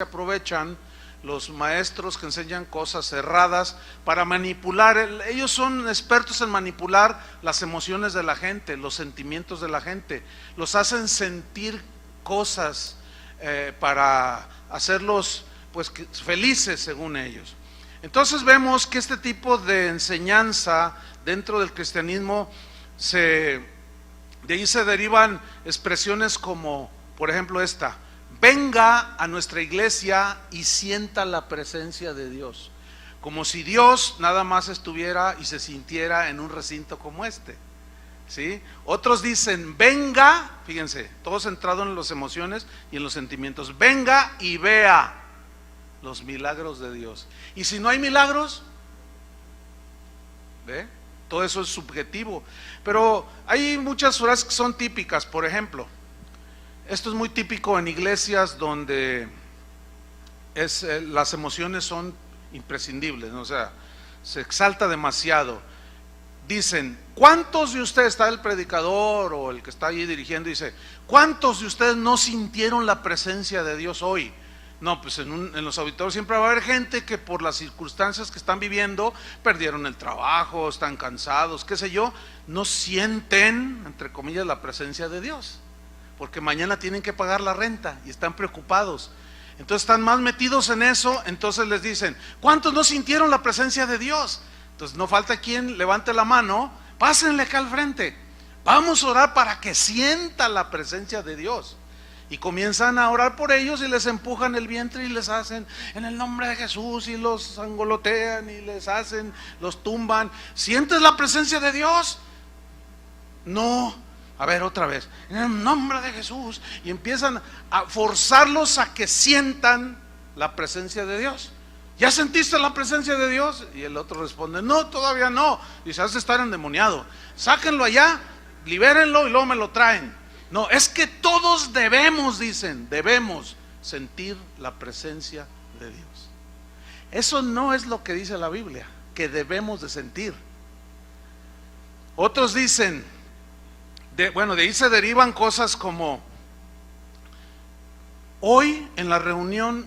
aprovechan los maestros que enseñan cosas erradas para manipular. Ellos son expertos en manipular las emociones de la gente, los sentimientos de la gente. Los hacen sentir cosas para hacerlos pues felices según ellos. Entonces vemos que este tipo de enseñanza dentro del cristianismo, de ahí se derivan expresiones como, por ejemplo, esta: venga a nuestra iglesia y sienta la presencia de Dios. Como si Dios nada más estuviera y se sintiera en un recinto como este, ¿sí? Otros dicen, venga, fíjense, todo centrado en las emociones y en los sentimientos. Venga y vea los milagros de Dios. Y si no hay milagros, ¿ve? Todo eso es subjetivo. Pero hay muchas frases que son típicas. Por ejemplo, esto es muy típico en iglesias donde las emociones son imprescindibles, ¿no? O sea, se exalta demasiado. Dicen, ¿cuántos de ustedes, está el predicador o el que está allí dirigiendo, dice, ¿cuántos de ustedes no sintieron la presencia de Dios hoy? No, pues en los auditorios siempre va a haber gente que por las circunstancias que están viviendo, perdieron el trabajo, están cansados, qué sé yo, no sienten, entre comillas, la presencia de Dios, porque mañana tienen que pagar la renta y están preocupados. Entonces están más metidos en eso. Entonces les dicen, ¿cuántos no sintieron la presencia de Dios? Entonces no falta quien levante la mano, pásenle acá al frente, vamos a orar para que sienta la presencia de Dios. Y comienzan a orar por ellos y les empujan el vientre y les hacen en el nombre de Jesús y los angolotean y les hacen, los tumban. ¿Sientes la presencia de Dios? No. A ver, otra vez, en el nombre de Jesús. Y empiezan a forzarlos a que sientan la presencia de Dios. ¿Ya sentiste la presencia de Dios? Y el otro responde, no, todavía no. Dice, has de estar endemoniado. Sáquenlo allá, libérenlo y luego me lo traen. No, es que todos debemos, dicen, debemos sentir la presencia de Dios. Eso no es lo que dice la Biblia, que debemos de sentir. Otros dicen, de ahí se derivan cosas como, hoy en la reunión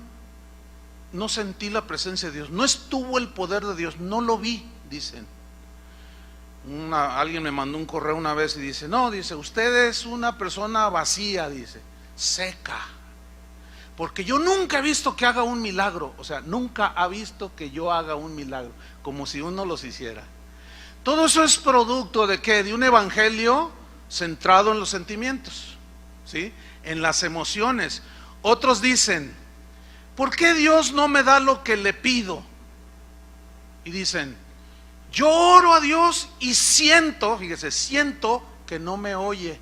no sentí la presencia de Dios, no estuvo el poder de Dios, no lo vi, dicen. Alguien me mandó un correo una vez y dice, no, dice, usted es una persona vacía, dice, seca, porque yo nunca he visto que haga un milagro. O sea, nunca ha visto que yo haga un milagro, como si uno los hiciera. Todo eso es producto de ¿qué? De un evangelio centrado en los sentimientos, ¿sí? En las emociones. Otros dicen, ¿por qué Dios no me da lo que le pido? Y dicen, yo oro a Dios y siento, fíjese, siento que no me oye.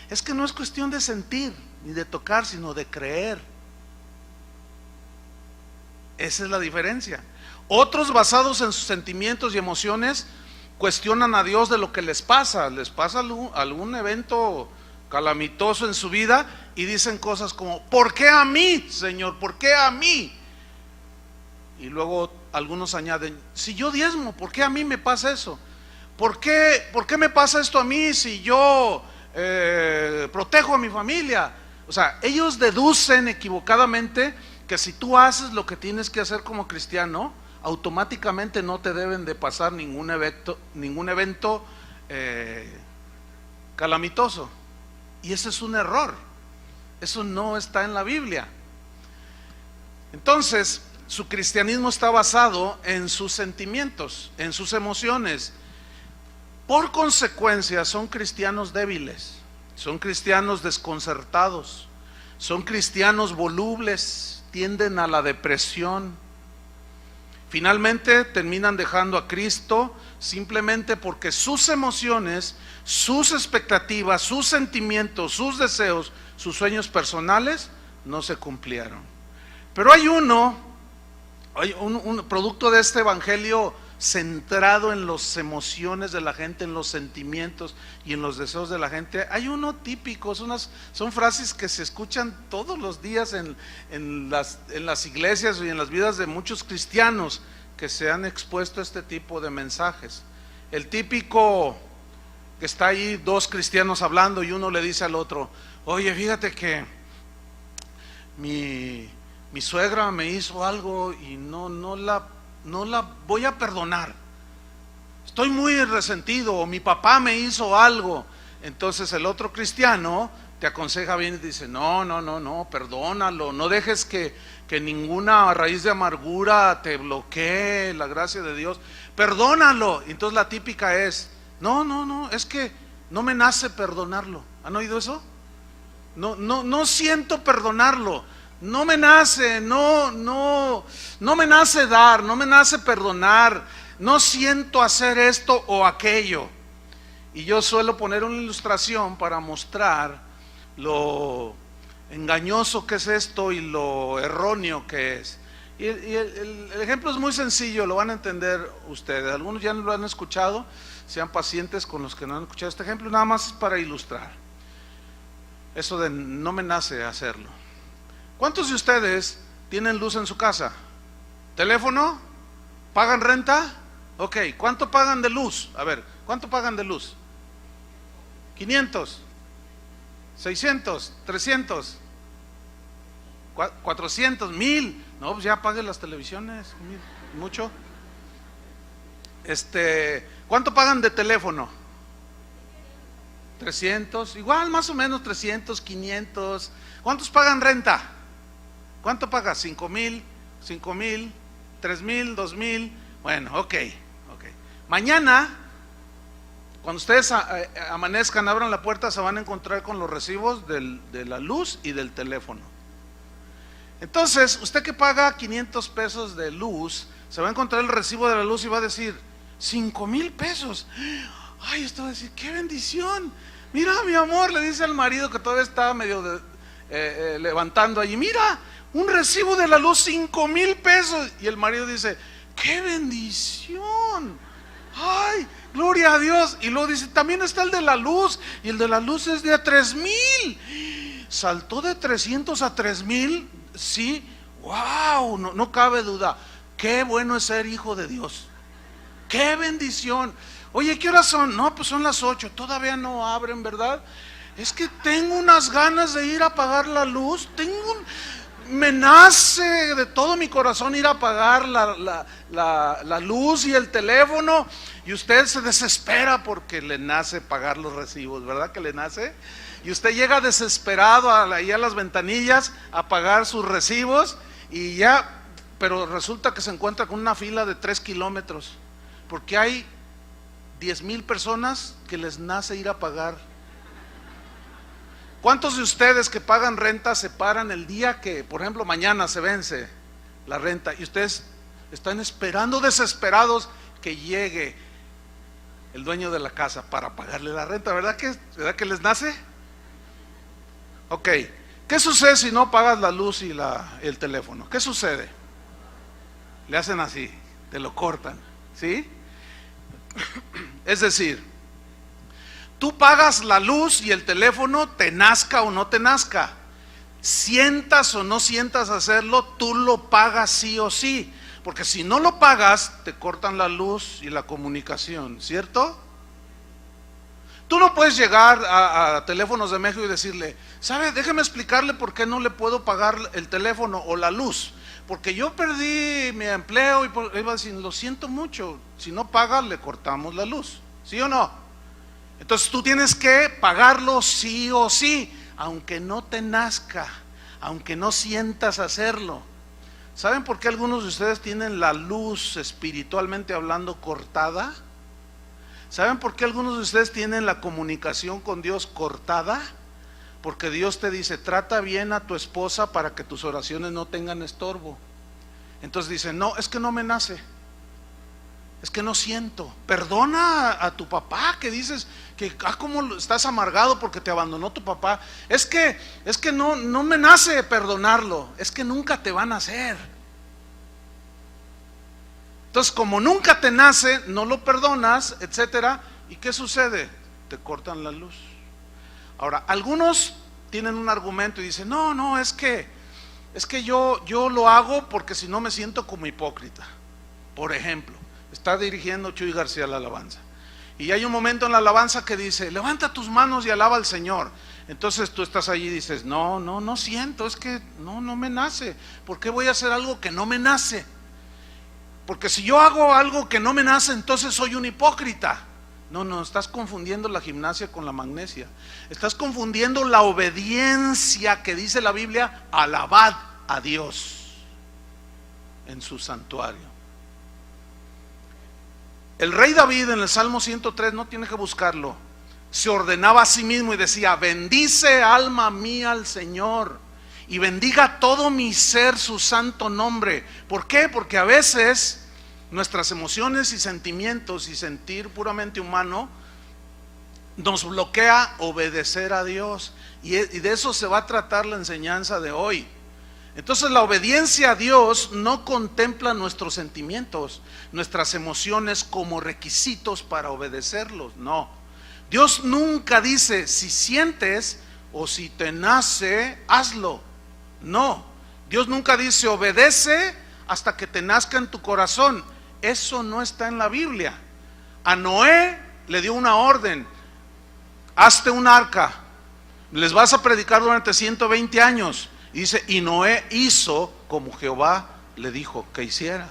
Es que no es cuestión de sentir ni de tocar, sino de creer. Esa es la diferencia. Otros, basados en sus sentimientos y emociones, cuestionan a Dios de lo que les pasa algún evento calamitoso en su vida y dicen cosas como, ¿por qué a mí, Señor? ¿Por qué a mí? Y luego algunos añaden, si yo diezmo, ¿por qué a mí me pasa eso? ¿Por qué me pasa esto a mí si yo protejo a mi familia? O sea, ellos deducen equivocadamente que si tú haces lo que tienes que hacer como cristiano, automáticamente no te deben de pasar ningún evento calamitoso. Y ese es un error. Eso no está en la Biblia. Entonces, su cristianismo está basado en sus sentimientos, en sus emociones. Por consecuencia, son cristianos débiles, son cristianos desconcertados, son cristianos volubles, tienden a la depresión. Finalmente terminan dejando a Cristo simplemente porque sus emociones, sus expectativas, sus sentimientos, sus deseos, sus sueños personales no se cumplieron. Pero hay un producto de este evangelio centrado en las emociones de la gente, en los sentimientos y en los deseos de la gente. Hay uno típico, son frases que se escuchan todos los días en las iglesias y en las vidas de muchos cristianos que se han expuesto a este tipo de mensajes. El típico que está ahí, dos cristianos hablando y uno le dice al otro, oye, fíjate que mi suegra me hizo algo y no la voy a perdonar. Estoy muy resentido, o mi papá me hizo algo. Entonces el otro cristiano te aconseja bien y dice, no, perdónalo, no dejes que ninguna raíz de amargura te bloquee la gracia de Dios, perdónalo. Entonces la típica es, no, es que no me nace perdonarlo. ¿Han oído eso? No siento perdonarlo, no me nace, no me nace dar, no me nace perdonar, no siento hacer esto o aquello. Y yo suelo poner una ilustración para mostrar lo engañoso que es esto y lo erróneo que es. Y el ejemplo es muy sencillo, lo van a entender ustedes. Algunos ya lo han escuchado, sean pacientes con los que no han escuchado este ejemplo, nada más es para ilustrar eso de no me nace hacerlo. ¿Cuántos de ustedes tienen luz en su casa? ¿Teléfono? ¿Pagan renta? Ok, ¿cuánto pagan de luz? A ver, ¿cuánto pagan de luz? 500, 600, 300, 400, 1000. No, pues ya apaguen las televisiones, mucho. ¿Cuánto pagan de teléfono? 300, igual más o menos 300, 500. ¿Cuántos pagan renta? ¿Cuánto pagas? 5,000, 3,000, 2,000. Bueno, ok. Mañana, cuando ustedes amanezcan, abran la puerta, se van a encontrar con los recibos de la luz y del teléfono. Entonces, usted que paga 500 pesos de luz, se va a encontrar el recibo de la luz y va a decir, 5,000 pesos. Ay, esto va a decir, qué bendición. Mira, mi amor, le dice al marido que todavía está medio levantando allí, mira, un recibo de la luz, 5,000 pesos. Y el marido dice, qué bendición. Ay, gloria a Dios. Y luego dice, también está el de la luz, y el de la luz es de 3,000. Saltó de 300 a 3,000. Sí, wow, no cabe duda. Qué bueno es ser hijo de Dios. Qué bendición. Oye, ¿qué horas son? No, pues son las 8, todavía no abren, ¿verdad? Es que tengo unas ganas de ir a apagar la luz. Me nace de todo mi corazón ir a apagar la luz y el teléfono. Y usted se desespera porque le nace pagar los recibos, ¿verdad que le nace? Y usted llega desesperado ahí a las ventanillas a pagar sus recibos y ya, pero resulta que se encuentra con una fila de 3 kilómetros porque hay 10,000 personas que les nace ir a pagar. ¿Cuántos de ustedes que pagan renta se paran el día que, por ejemplo, mañana se vence la renta y ustedes están esperando desesperados que llegue el dueño de la casa para pagarle la renta? ¿Verdad que les nace? Ok, ¿qué sucede si no pagas la luz y el teléfono? ¿Qué sucede? Le hacen así, te lo cortan, ¿sí? Es decir, tú pagas la luz y el teléfono, te nazca o no te nazca, sientas o no sientas hacerlo, tú lo pagas sí o sí, porque si no lo pagas, te cortan la luz y la comunicación, ¿cierto? Tú no puedes llegar a Teléfonos de México y decirle, ¿sabe? Déjeme explicarle por qué no le puedo pagar el teléfono o la luz, porque yo perdí mi empleo y iba a decir, lo siento mucho, si no paga le cortamos la luz, ¿sí o no? Entonces tú tienes que pagarlo sí o sí, aunque no te nazca, aunque no sientas hacerlo. ¿Saben por qué algunos de ustedes tienen la luz espiritualmente hablando cortada? ¿Saben por qué algunos de ustedes tienen la comunicación con Dios cortada? Porque Dios te dice, trata bien a tu esposa para que tus oraciones no tengan estorbo. Entonces dice, no, es que no me nace, es que no siento. Perdona a tu papá, que dices que cómo estás amargado porque te abandonó tu papá. Es que no me nace perdonarlo, es que nunca te va a nacer. Entonces, como nunca te nace, no lo perdonas, etcétera. ¿Y qué sucede? Te cortan la luz. Ahora, algunos tienen un argumento y dicen, no, es que yo lo hago porque si no me siento como hipócrita. Por ejemplo, está dirigiendo Chuy García la alabanza y hay un momento en la alabanza que dice, levanta tus manos y alaba al Señor. Entonces tú estás allí y dices, no siento, es que no me nace. ¿Por qué voy a hacer algo que no me nace? Porque si yo hago algo que no me nace, entonces soy un hipócrita. No, estás confundiendo la gimnasia con la magnesia. Estás confundiendo la obediencia que dice la Biblia, alabad a Dios en su santuario. El rey David en el Salmo 103, no tiene que buscarlo, se ordenaba a sí mismo y decía: bendice alma mía al Señor y bendiga todo mi ser su santo nombre. ¿Por qué? Porque a veces nuestras emociones y sentimientos y sentir puramente humano nos bloquea obedecer a Dios, y de eso se va a tratar la enseñanza de hoy. Entonces la obediencia a Dios no contempla nuestros sentimientos, nuestras emociones como requisitos para obedecerlos, no. Dios nunca dice si sientes o si te nace, hazlo. No, Dios nunca dice obedece hasta que te nazca en tu corazón. Eso no está en la Biblia. A Noé le dio una orden: hazte un arca, les vas a predicar durante 120 años. Y dice, y Noé hizo como Jehová le dijo que hiciera.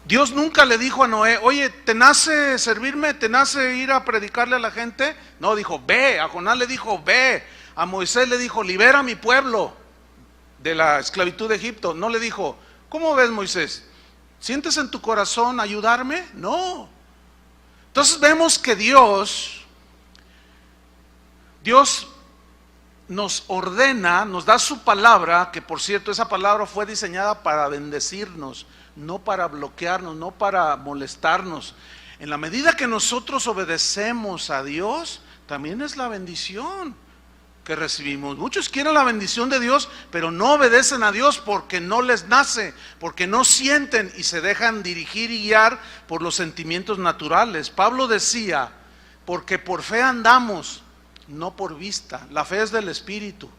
Dios nunca le dijo a Noé: oye, ¿te nace servirme? ¿Te nace ir a predicarle a la gente? No, dijo, ve. A Jonás le dijo, ve. A Moisés le dijo, libera a mi pueblo de la esclavitud de Egipto. No le dijo, ¿cómo ves, Moisés? ¿Sientes en tu corazón ayudarme? No. Entonces vemos que Dios nos ordena, nos da su palabra, que por cierto esa palabra fue diseñada para bendecirnos, no para bloquearnos, no para molestarnos. En la medida que nosotros obedecemos a Dios, también es la bendición que recibimos. Muchos quieren la bendición de Dios, pero no obedecen a Dios porque no les nace, porque no sienten y se dejan dirigir y guiar por los sentimientos naturales. Pablo decía, porque por fe andamos, no por vista. La fe es del espíritu,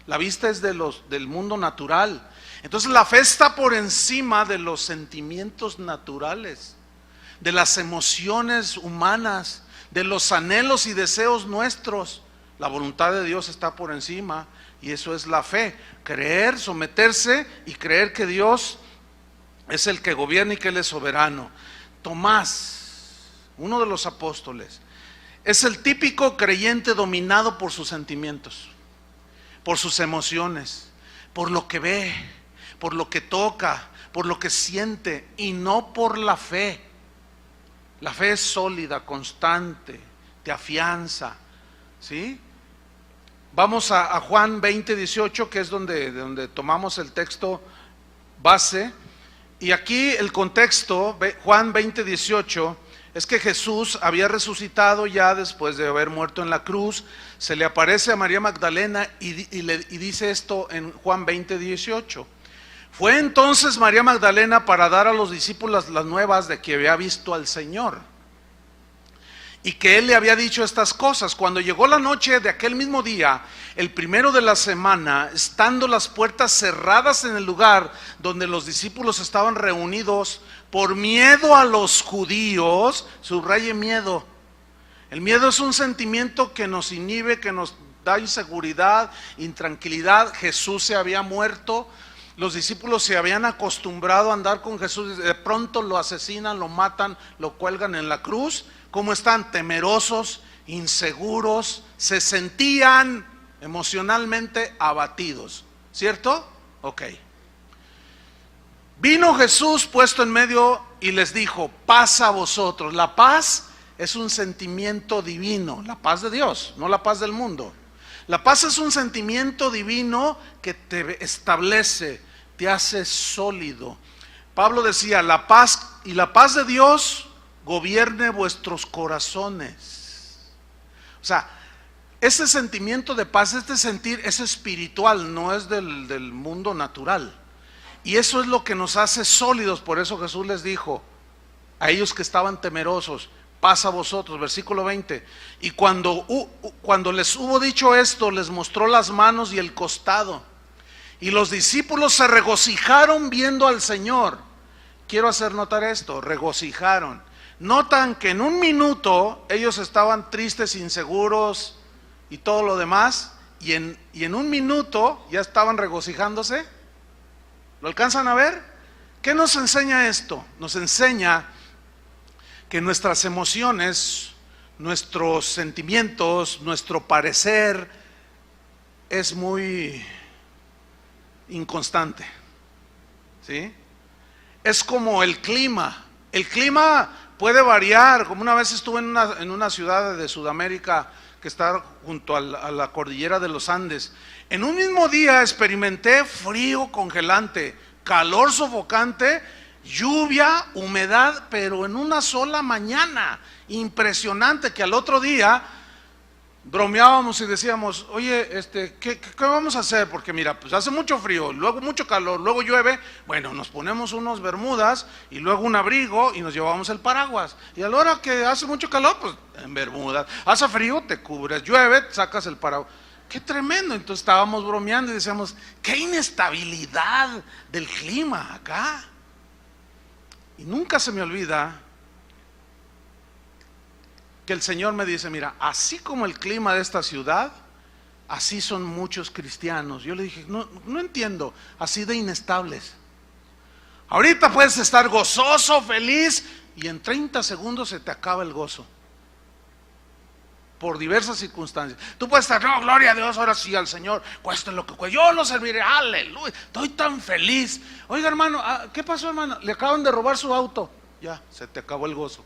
la vista es del mundo natural. Entonces la fe está por encima de los sentimientos naturales, de las emociones humanas, de los anhelos y deseos nuestros. La voluntad de Dios está por encima, y eso es la fe: creer, someterse y creer que Dios es el que gobierna y que Él es soberano. Tomás, uno de los apóstoles, es el típico creyente dominado por sus sentimientos, por sus emociones, por lo que ve, por lo que toca, por lo que siente, y no por la fe. La fe es sólida, constante, te afianza, ¿sí? Vamos a Juan 20:18, que es donde tomamos el texto base. Y aquí el contexto, Juan 20:18, es que Jesús había resucitado ya después de haber muerto en la cruz. Se le aparece a María Magdalena y dice esto en Juan 20:18. Fue entonces María Magdalena para dar a los discípulos las nuevas de que había visto al Señor y que Él le había dicho estas cosas. Cuando llegó la noche de aquel mismo día, el primero de la semana, estando las puertas cerradas en el lugar donde los discípulos estaban reunidos, por miedo a los judíos, subraye miedo. El miedo es un sentimiento que nos inhibe, que nos da inseguridad, intranquilidad. Jesús se había muerto, los discípulos se habían acostumbrado a andar con Jesús, de pronto lo asesinan, lo matan, lo cuelgan en la cruz. ¿Cómo están? Temerosos, inseguros, se sentían emocionalmente abatidos, ¿cierto? Ok. Vino Jesús puesto en medio y les dijo: paz a vosotros. La paz es un sentimiento divino, la paz de Dios, no la paz del mundo. La paz es un sentimiento divino que te establece, te hace sólido. Pablo decía: la paz de Dios gobierne vuestros corazones. O sea, ese sentimiento de paz, este sentir, es espiritual, no es del mundo natural. Y eso es lo que nos hace sólidos. Por eso Jesús les dijo a ellos que estaban temerosos: paz a vosotros. Versículo 20. Y cuando les hubo dicho esto, les mostró las manos y el costado. Y los discípulos se regocijaron viendo al Señor. Quiero hacer notar esto: regocijaron. Notan que en un minuto ellos estaban tristes, inseguros y todo lo demás, y en un minuto ya estaban regocijándose. ¿Lo alcanzan a ver? ¿Qué nos enseña esto? Nos enseña que nuestras emociones, nuestros sentimientos, nuestro parecer es muy inconstante, ¿sí? Es como el clima. El clima puede variar. Como una vez estuve en una ciudad de Sudamérica que está junto a la cordillera de los Andes. En un mismo día experimenté frío congelante, calor sofocante, lluvia, humedad, pero en una sola mañana. Impresionante, que al otro día bromeábamos y decíamos, oye, ¿qué vamos a hacer? Porque mira, pues hace mucho frío, luego mucho calor, luego llueve. Bueno, nos ponemos unos bermudas y luego un abrigo y nos llevamos el paraguas. Y a la hora que hace mucho calor, pues en bermudas. Hace frío, te cubres, llueve, sacas el paraguas. ¡Qué tremendo! Entonces estábamos bromeando y decíamos, ¡qué inestabilidad del clima acá! Y nunca se me olvida que el Señor me dice, mira, así como el clima de esta ciudad, así son muchos cristianos. Yo le dije, no entiendo, así de inestables. Ahorita puedes estar gozoso, feliz, y en 30 segundos se te acaba el gozo. Por diversas circunstancias. Tú puedes estar, no, gloria a Dios, ahora sí al Señor, cueste lo que cueste, yo lo serviré, aleluya, estoy tan feliz. Oiga, hermano, ¿qué pasó, hermano? Le acaban de robar su auto. Ya, se te acabó el gozo.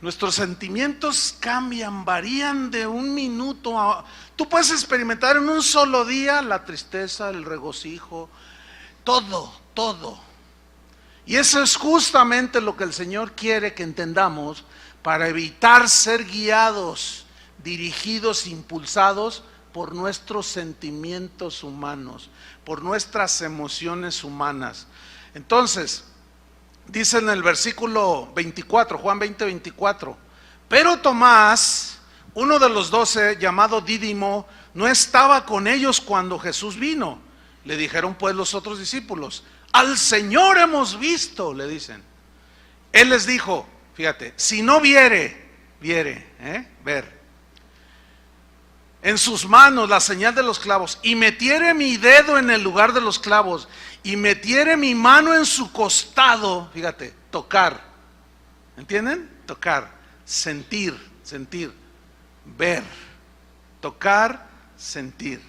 Nuestros sentimientos cambian, varían de un minuto a... Tú puedes experimentar en un solo día la tristeza, el regocijo, todo. Y eso es justamente lo que el Señor quiere que entendamos para evitar ser guiados, dirigidos, impulsados por nuestros sentimientos humanos, por nuestras emociones humanas. Entonces, dice en el versículo 24, Juan 20:24, pero Tomás, uno de los 12, llamado Dídimo, no estaba con ellos cuando Jesús vino. Le dijeron pues los otros discípulos, al Señor hemos visto, le dicen. Él les dijo, fíjate, si no ver, en sus manos la señal de los clavos, y metiere mi dedo en el lugar de los clavos, y metiere mi mano en su costado, fíjate, tocar, ¿entienden? Tocar, sentir, ver, tocar, sentir.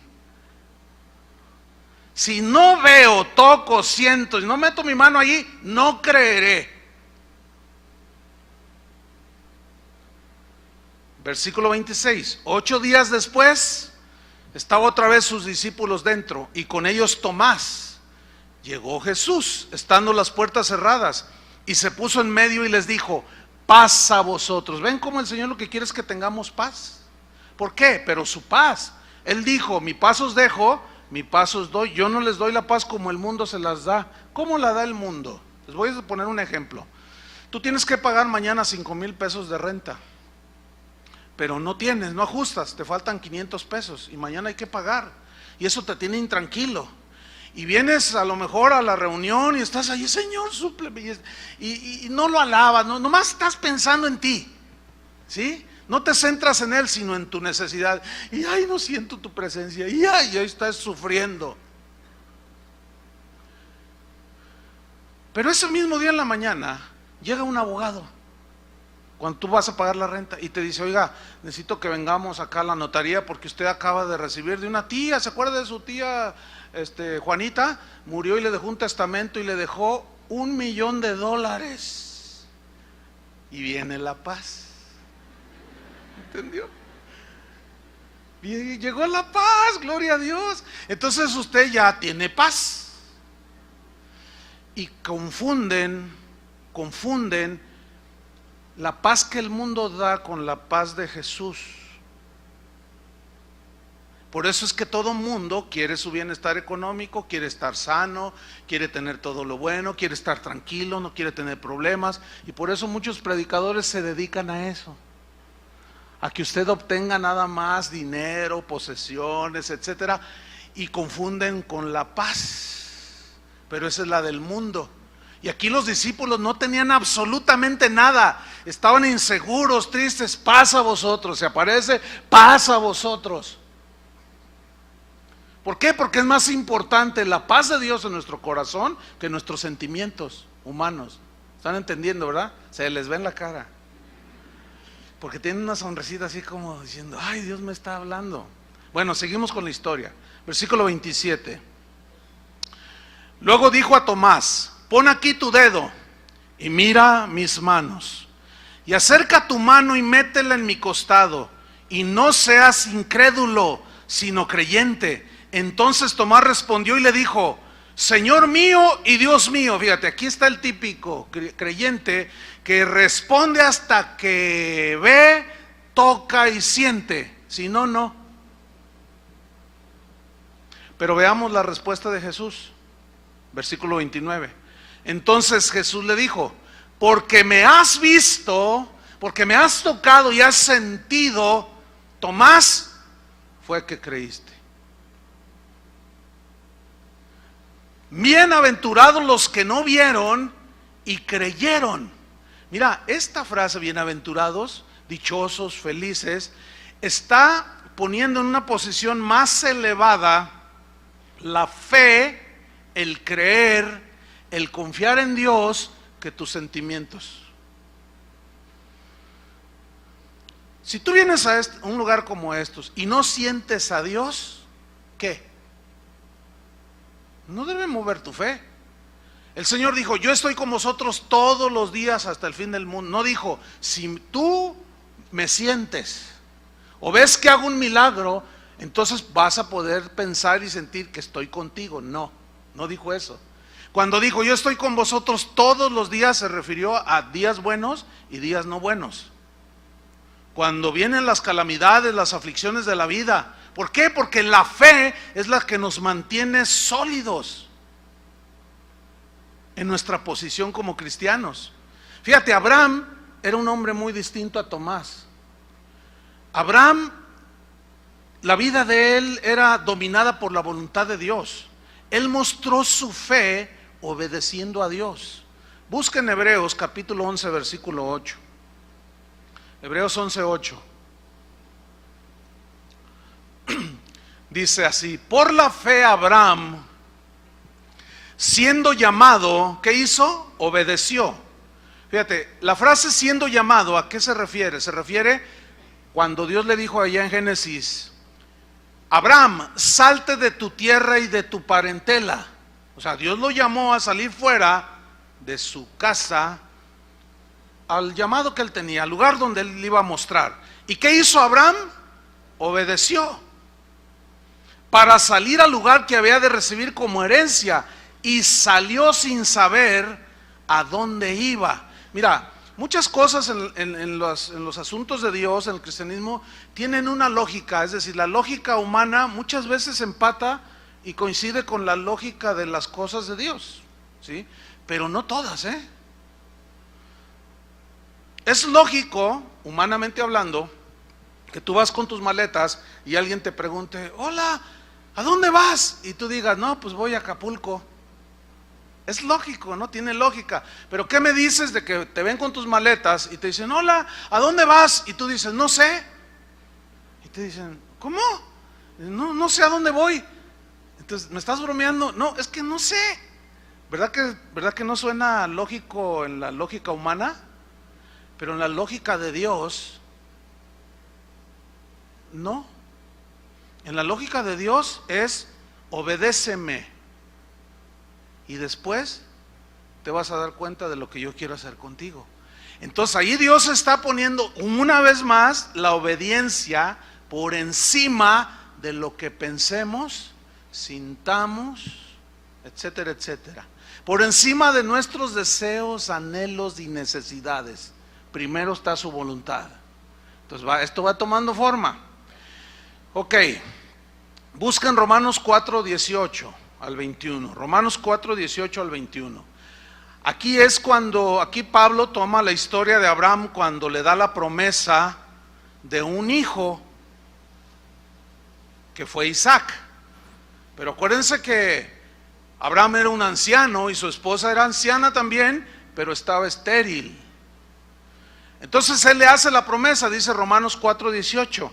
Si no veo, toco, siento, y no meto mi mano allí, no creeré. Versículo 26, 8 días después, estaba otra vez sus discípulos dentro, y con ellos Tomás. Llegó Jesús, estando las puertas cerradas, y se puso en medio y les dijo, paz a vosotros. ¿Ven cómo el Señor lo que quiere es que tengamos paz? ¿Por qué? Pero su paz. Él dijo, mi paz os dejo, mi paz os doy. Yo no les doy la paz como el mundo se las da. ¿Cómo la da el mundo? Les voy a poner un ejemplo. Tú tienes que pagar mañana 5,000 pesos de renta, pero no tienes, no ajustas, te faltan 500 pesos y mañana hay que pagar, y eso te tiene intranquilo. Y vienes a lo mejor a la reunión y estás ahí, Señor, súpleme, y no lo alabas, nomás estás pensando en ti, ¿sí? No te centras en Él, sino en tu necesidad. Y ay, no siento tu presencia, y ay, ahí estás sufriendo. Pero ese mismo día en la mañana llega un abogado cuando tú vas a pagar la renta y te dice, oiga, necesito que vengamos acá a la notaría porque usted acaba de recibir de una tía, ¿se acuerda de su tía Juanita? Murió y le dejó un testamento y le dejó $1,000,000. Y viene la paz. ¿Entendió? Y llegó la paz, gloria a Dios. Entonces usted ya tiene paz. Y confunden la paz que el mundo da con la paz de Jesús. Por eso es que todo mundo quiere su bienestar económico, quiere estar sano, quiere tener todo lo bueno, quiere estar tranquilo, no quiere tener problemas. Y por eso muchos predicadores se dedican a eso, a que usted obtenga nada más dinero, posesiones, etcétera, y confunden con la paz. Pero esa es la del mundo. Y aquí los discípulos no tenían absolutamente nada. estaban inseguros, tristes, paz a vosotros. Se aparece, paz a vosotros. ¿Por qué? Porque es más importante la paz de Dios en nuestro corazón que nuestros sentimientos humanos. ¿Están entendiendo, verdad? Se les ve en la cara. Porque tienen una sonrisita así como diciendo, ay, Dios me está hablando. Bueno, seguimos con la historia. Versículo 27. Luego dijo a Tomás, pon aquí tu dedo y mira mis manos. Y acerca tu mano y métela en mi costado. Y no seas incrédulo, sino creyente. Entonces Tomás respondió y le dijo, Señor mío y Dios mío. Fíjate, aquí está el típico creyente que responde hasta que ve, toca y siente. Si no, no. Pero veamos la respuesta de Jesús. Versículo 29. Entonces Jesús le dijo, porque me has visto, porque me has tocado y has sentido, Tomás, fue que creíste. Bienaventurados los que no vieron y creyeron. Mira, esta frase, bienaventurados, dichosos, felices, está poniendo en una posición más elevada la fe, el creer, el confiar en Dios que tus sentimientos. Si tú vienes a un lugar como estos y no sientes a Dios, ¿qué? No debe mover tu fe. El Señor dijo, yo estoy con vosotros todos los días hasta el fin del mundo. No dijo, si tú me sientes o ves que hago un milagro, entonces vas a poder pensar y sentir que estoy contigo. No, no dijo eso. Cuando dijo, yo estoy con vosotros todos los días, se refirió a días buenos y días no buenos. Cuando vienen las calamidades, las aflicciones de la vida. ¿Por qué? Porque la fe es la que nos mantiene sólidos en nuestra posición como cristianos. Fíjate, Abraham era un hombre muy distinto a Tomás. Abraham, la vida de él era dominada por la voluntad de Dios. Él mostró su fe obedeciendo a Dios. Busquen Hebreos capítulo 11 versículo 8. Hebreos 11:8. Dice así, por la fe Abraham, siendo llamado, ¿qué hizo? Obedeció. Fíjate, la frase siendo llamado, ¿a qué se refiere? Se refiere cuando Dios le dijo allá en Génesis, Abraham, salte de tu tierra y de tu parentela. O sea, Dios lo llamó a salir fuera de su casa, al llamado que él tenía, al lugar donde él le iba a mostrar. ¿Y qué hizo Abraham? Obedeció. Para salir al lugar que había de recibir como herencia, y salió sin saber a dónde iba. Mira, muchas cosas en los asuntos de Dios, en el cristianismo, tienen una lógica, es decir, la lógica humana muchas veces empata y coincide con la lógica de las cosas de Dios, ¿sí? Pero no todas, ¿eh? Es lógico, humanamente hablando, que tú vas con tus maletas y alguien te pregunte, hola, ¿a dónde vas? Y tú digas, no, pues voy a Acapulco. Es lógico, no tiene lógica. Pero ¿qué me dices de que te ven con tus maletas y te dicen, hola, ¿a dónde vas? Y tú dices, no sé. Y te dicen, ¿cómo? No sé a dónde voy. Entonces, ¿me estás bromeando? No, es que no sé. ¿Verdad que no suena lógico en la lógica humana? Pero en la lógica de Dios, no. En la lógica de Dios es, obedéceme. Y después te vas a dar cuenta de lo que yo quiero hacer contigo. Entonces ahí Dios está poniendo una vez más la obediencia por encima de lo que pensemos, sintamos, etcétera, etcétera. Por encima de nuestros deseos, anhelos y necesidades. Primero está su voluntad. Entonces esto va tomando forma. Ok, buscan Romanos 4:18 al 21. Romanos 4:18 al 21. Aquí Pablo toma la historia de Abraham cuando le da la promesa de un hijo que fue Isaac. Pero acuérdense que Abraham era un anciano y su esposa era anciana también, pero estaba estéril. Entonces él le hace la promesa, dice Romanos 4:18.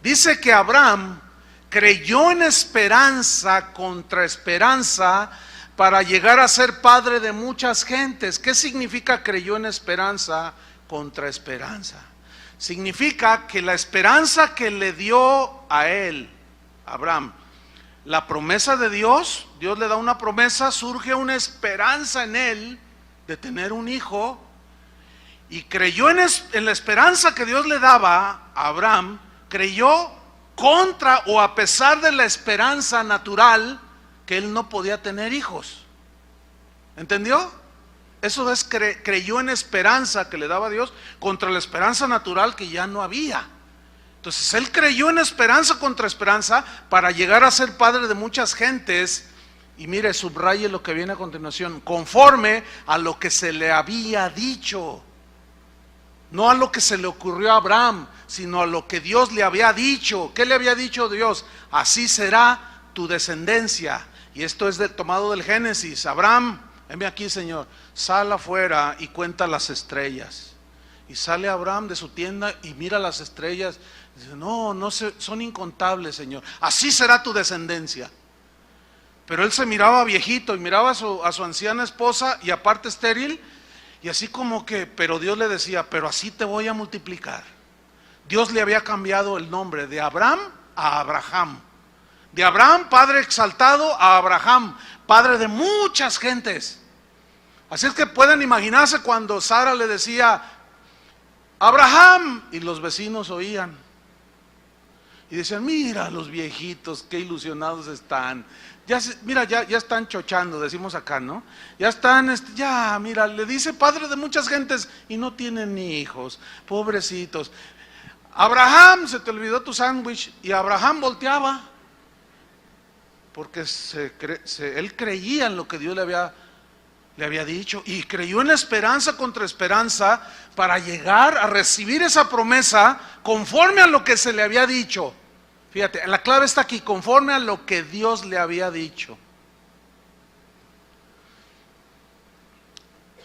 Dice que Abraham creyó en esperanza contra esperanza para llegar a ser padre de muchas gentes. ¿Qué significa creyó en esperanza contra esperanza? Significa que la esperanza que le dio a él, Abraham, la promesa de Dios, Dios le da una promesa, surge una esperanza en él de tener un hijo, y creyó en la esperanza que Dios le daba a Abraham, creyó contra o a pesar de la esperanza natural que él no podía tener hijos. ¿Entendió? Eso es, creyó en esperanza que le daba Dios contra la esperanza natural que ya no había. Entonces él creyó en esperanza contra esperanza para llegar a ser padre de muchas gentes. Y mire, subraye lo que viene a continuación: conforme a lo que se le había dicho. No a lo que se le ocurrió a Abraham, sino a lo que Dios le había dicho. ¿Qué le había dicho Dios? Así será tu descendencia. Y esto es tomado del Génesis. Abraham, venme aquí, Señor, sal afuera y cuenta las estrellas. Y sale Abraham de su tienda y mira las estrellas. Dice, no son incontables, Señor. Así será tu descendencia. Pero él se miraba viejito y miraba a su anciana esposa y aparte estéril. Y así como que, pero Dios le decía, pero así te voy a multiplicar. Dios le había cambiado el nombre de Abraham a Abraham. De Abraham, padre exaltado, a Abraham, padre de muchas gentes. Así es que pueden imaginarse cuando Sara le decía, Abraham, y los vecinos oían. Y decían, mira los viejitos, qué ilusionados están. Mira, ya están chochando, decimos acá, ¿no? Ya están, mira, le dice padre de muchas gentes y no tienen ni hijos, pobrecitos. Abraham, se te olvidó tu sándwich. Y Abraham volteaba, porque él creía en lo que Dios le había dicho, y creyó en esperanza contra esperanza para llegar a recibir esa promesa conforme a lo que se le había dicho. Fíjate, la clave está aquí, conforme a lo que Dios le había dicho.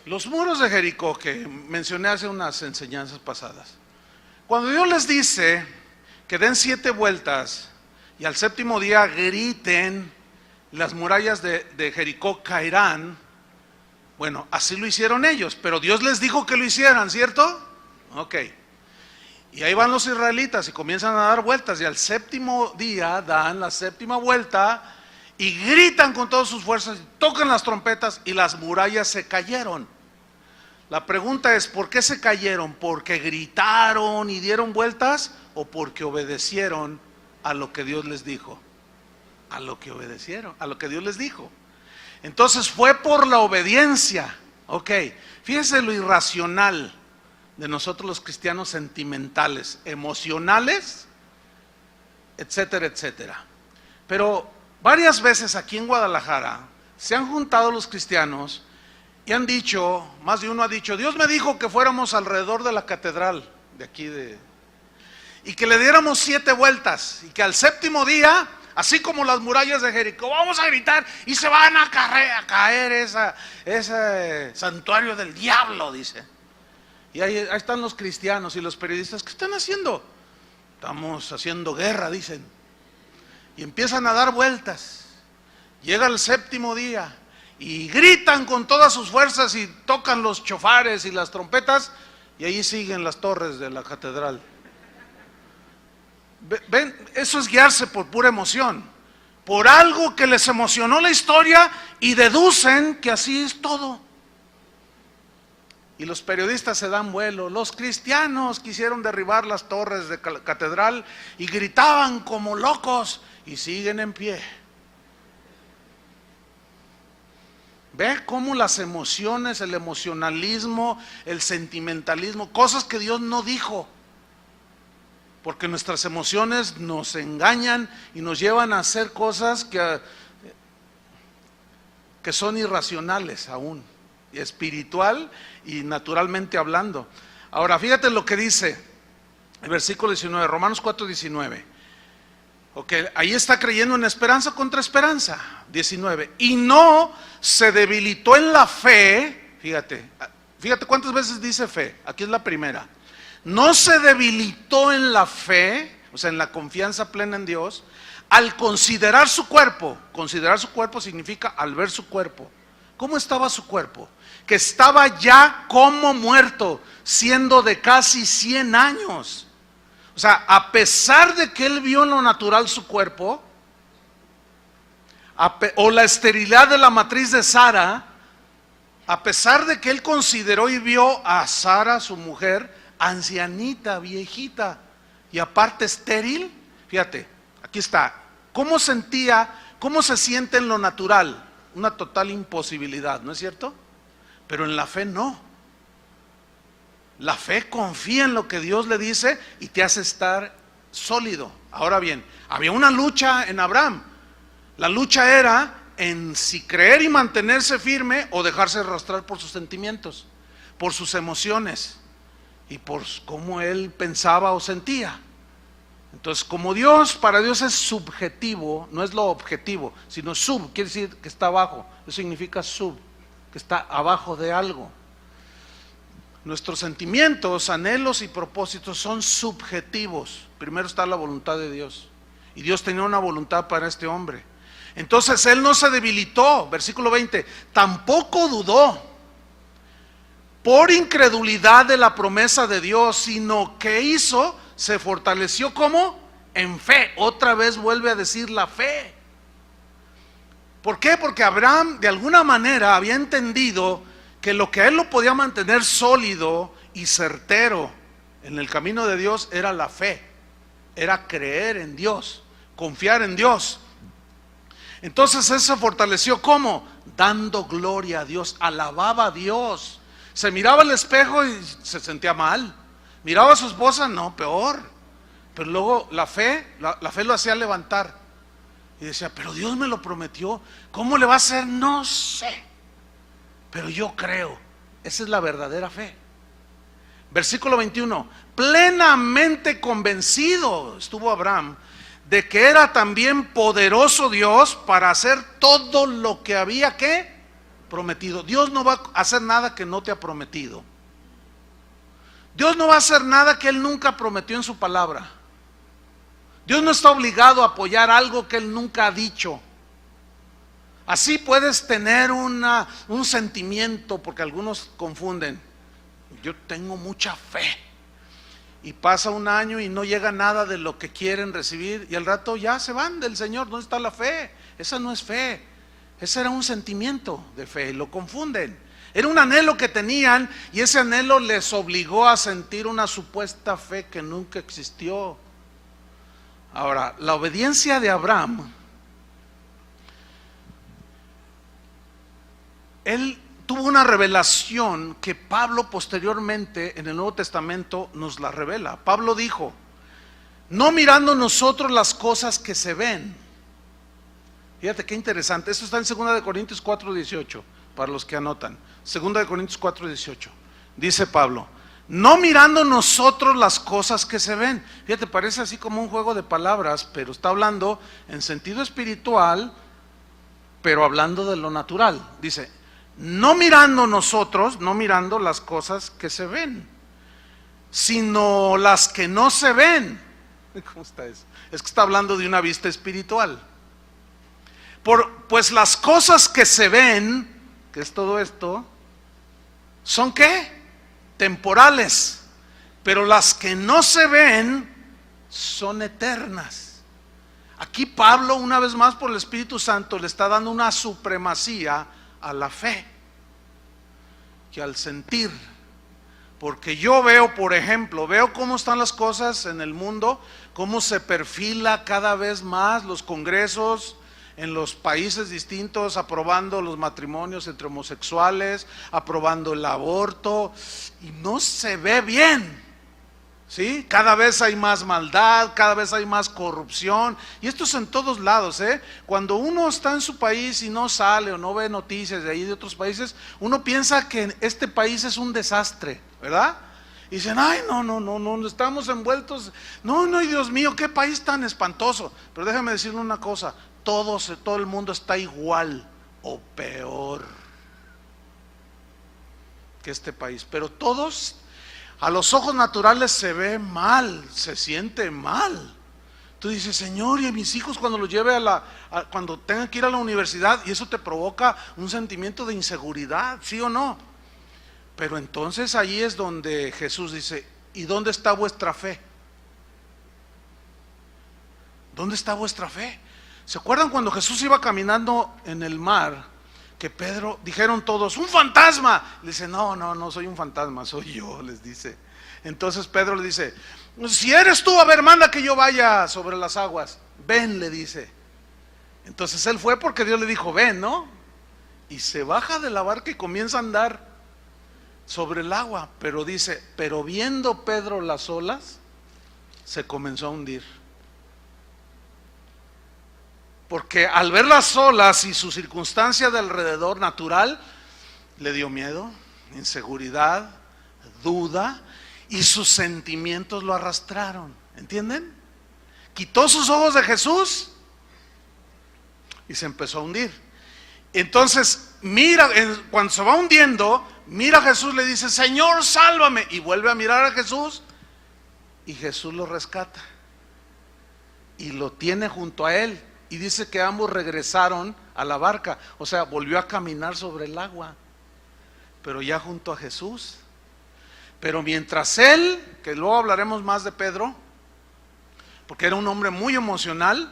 Los muros de Jericó, que mencioné hace unas enseñanzas pasadas, cuando Dios les dice que den 7 vueltas y al 7º día griten, las murallas de Jericó caerán. Bueno, así lo hicieron ellos, pero Dios les dijo que lo hicieran, ¿cierto? Ok. Y ahí van los israelitas y comienzan a dar vueltas, y al 7º día dan la 7ª vuelta y gritan con todas sus fuerzas, tocan las trompetas y las murallas se cayeron. La pregunta es, ¿por qué se cayeron? ¿Porque gritaron y dieron vueltas o porque obedecieron a lo que Dios les dijo? A lo que obedecieron, a lo que Dios les dijo. Entonces fue por la obediencia. Ok, fíjense lo irracional de nosotros los cristianos sentimentales, emocionales, etcétera, etcétera. Pero varias veces aquí en Guadalajara se han juntado los cristianos y han dicho, más de uno ha dicho, Dios me dijo que fuéramos alrededor de la catedral de aquí y que le diéramos 7 vueltas y que al 7º día, así como las murallas de Jericó, vamos a gritar y se van a caer ese santuario del diablo, dice. Y ahí están los cristianos y los periodistas, ¿qué están haciendo? Estamos haciendo guerra, dicen. Y empiezan a dar vueltas. Llega el 7º día y gritan con todas sus fuerzas y tocan los chofares y las trompetas, y ahí siguen las torres de la catedral. Ven, eso es guiarse por pura emoción, por algo que les emocionó la historia y deducen que así es todo. Y los periodistas se dan vuelo. Los cristianos quisieron derribar las torres de la catedral y gritaban como locos y siguen en pie. Ve cómo las emociones, el emocionalismo, el sentimentalismo, cosas que Dios no dijo, porque nuestras emociones nos engañan y nos llevan a hacer cosas que son irracionales aún, espiritual y naturalmente hablando. Ahora fíjate lo que dice el versículo 19, Romanos 4:19. Ok, ahí está creyendo en esperanza contra esperanza. 19, y no se debilitó en la fe. Fíjate cuántas veces dice fe, aquí es la primera. no se debilitó en la fe, o sea, en la confianza plena en Dios, al considerar su cuerpo. Considerar su cuerpo significa al ver su cuerpo. ¿Cómo estaba su cuerpo? Que estaba ya como muerto, siendo de casi 100 años. O sea, a pesar de que él vio en lo natural su cuerpo, o la esterilidad de la matriz de Sara, a pesar de que él consideró y vio a Sara, su mujer, ancianita, viejita, y aparte estéril, fíjate, aquí está, ¿cómo se siente en lo natural? Una total imposibilidad, ¿no es cierto? Pero en la fe no. La fe confía en lo que Dios le dice y te hace estar sólido. Ahora bien, había una lucha en Abraham. La lucha era en si creer y mantenerse firme o dejarse arrastrar por sus sentimientos, por sus emociones y por cómo él pensaba o sentía. Entonces, como para Dios es subjetivo, no es lo objetivo, sino sub, quiere decir que está abajo. Eso significa sub, que está abajo de algo. Nuestros sentimientos, anhelos y propósitos son subjetivos. Primero está la voluntad de Dios. Y Dios tenía una voluntad para este hombre. Entonces él no se debilitó, versículo 20, tampoco dudó por incredulidad de la promesa de Dios, sino que hizo, se fortaleció ¿cómo? En fe. Otra vez vuelve a decir la fe. ¿Por qué? Porque Abraham de alguna manera había entendido que lo que a él lo podía mantener sólido y certero en el camino de Dios era la fe, era creer en Dios, confiar en Dios. Entonces él se fortaleció ¿cómo? Dando gloria a Dios, alababa a Dios. Se miraba al espejo y se sentía mal. Miraba a su esposa, no, peor. Pero luego la fe lo hacía levantar. Y decía, pero Dios me lo prometió, ¿cómo le va a hacer? No sé, pero yo creo. Esa es la verdadera fe. Versículo 21, plenamente convencido estuvo Abraham de que era también poderoso Dios para hacer todo lo que había prometido. Dios no va a hacer nada que no te ha prometido. Dios no va a hacer nada que Él nunca prometió en su palabra. Dios no está obligado a apoyar algo que Él nunca ha dicho. Así puedes tener un sentimiento, porque algunos confunden. Yo tengo mucha fe. Y pasa un año y no llega nada de lo que quieren recibir. Y al rato ya se van del Señor. ¿Dónde está la fe? Esa no es fe. Ese era un sentimiento de fe. Lo confunden. Era un anhelo que tenían y ese anhelo les obligó a sentir una supuesta fe que nunca existió. Ahora, la obediencia de Abraham, él tuvo una revelación que Pablo posteriormente en el Nuevo Testamento nos la revela. Pablo dijo, no mirando nosotros las cosas que se ven. Fíjate qué interesante, esto está en 2 Corintios 4:18, para los que anotan. 2 Corintios 4:18, dice Pablo, no mirando nosotros las cosas que se ven. Fíjate, parece así como un juego de palabras, pero está hablando en sentido espiritual, pero hablando de lo natural. Dice, no mirando nosotros, no mirando las cosas que se ven, sino las que no se ven. ¿Cómo está eso? Es que está hablando de una vista espiritual. Pues las cosas que se ven, que es todo esto, ¿son qué? Temporales. Pero las que no se ven son eternas. Aquí Pablo, una vez más por el Espíritu Santo, le está dando una supremacía a la fe que al sentir. Porque yo veo, por ejemplo, veo cómo están las cosas en el mundo, cómo se perfila cada vez más los congresos en los países distintos, aprobando los matrimonios entre homosexuales, aprobando el aborto, y no se ve bien, ¿sí? Cada vez hay más maldad, cada vez hay más corrupción, y esto es en todos lados, ¿eh? Cuando uno está en su país y no sale o no ve noticias de ahí de otros países, uno piensa que este país es un desastre, ¿verdad? Y dicen, ay, no, estamos envueltos, no, Dios mío, qué país tan espantoso. Pero déjame decirle una cosa, todo el mundo está igual o peor que este país, pero todos, A los ojos naturales se ve mal, se siente mal. Tú dices, Señor, y a mis hijos cuando los lleve cuando tengan que ir a la universidad, y eso te provoca un sentimiento de inseguridad, ¿sí o no? Pero entonces ahí es donde Jesús dice, ¿y dónde está vuestra fe? ¿Dónde está vuestra fe? ¿Se acuerdan cuando Jesús iba caminando en el mar? Que Pedro, dijeron todos, ¡un fantasma! Le dice, no soy un fantasma, soy yo, les dice. Entonces Pedro le dice, si eres tú, a ver, manda que yo vaya sobre las aguas. Ven, le dice. Entonces él fue porque Dios le dijo, ven, ¿no? Y se baja de la barca y comienza a andar sobre el agua. Pero dice, pero viendo Pedro las olas, se comenzó a hundir. Porque al ver las olas y su circunstancia de alrededor natural, le dio miedo, inseguridad, duda, y sus sentimientos lo arrastraron. ¿Entienden? Quitó sus ojos de Jesús y se empezó a hundir. Entonces, mira, cuando se va hundiendo, mira a Jesús, le dice, Señor, sálvame. Y vuelve a mirar a Jesús y Jesús lo rescata y lo tiene junto a él. Y dice que ambos regresaron a la barca, o sea, volvió a caminar sobre el agua, pero ya junto a Jesús. Pero mientras él, que luego hablaremos más de Pedro, porque era un hombre muy emocional,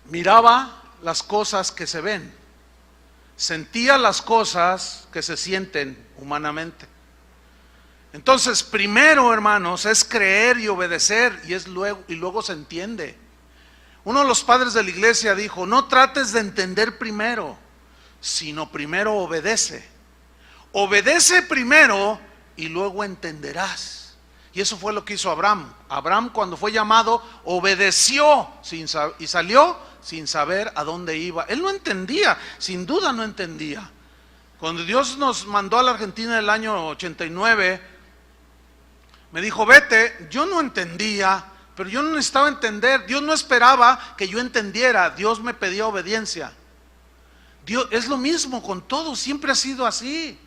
miraba las cosas que se ven, sentía las cosas que se sienten humanamente. Entonces, primero, hermanos, es creer y obedecer, y luego se entiende. Uno de los padres de la iglesia dijo, no trates de entender primero, sino primero obedece. Obedece primero y luego entenderás. Y eso fue lo que hizo Abraham. Abraham, cuando fue llamado, obedeció y salió sin saber a dónde iba. Él no entendía, sin duda no entendía. Cuando Dios nos mandó a la Argentina en el año 89, me dijo, vete. Yo no entendía, pero yo no necesitaba entender. Te no esperaba que yo entendiera. Dios me pedía obediencia. Dios es lo mismo con todo, siempre ha sido así.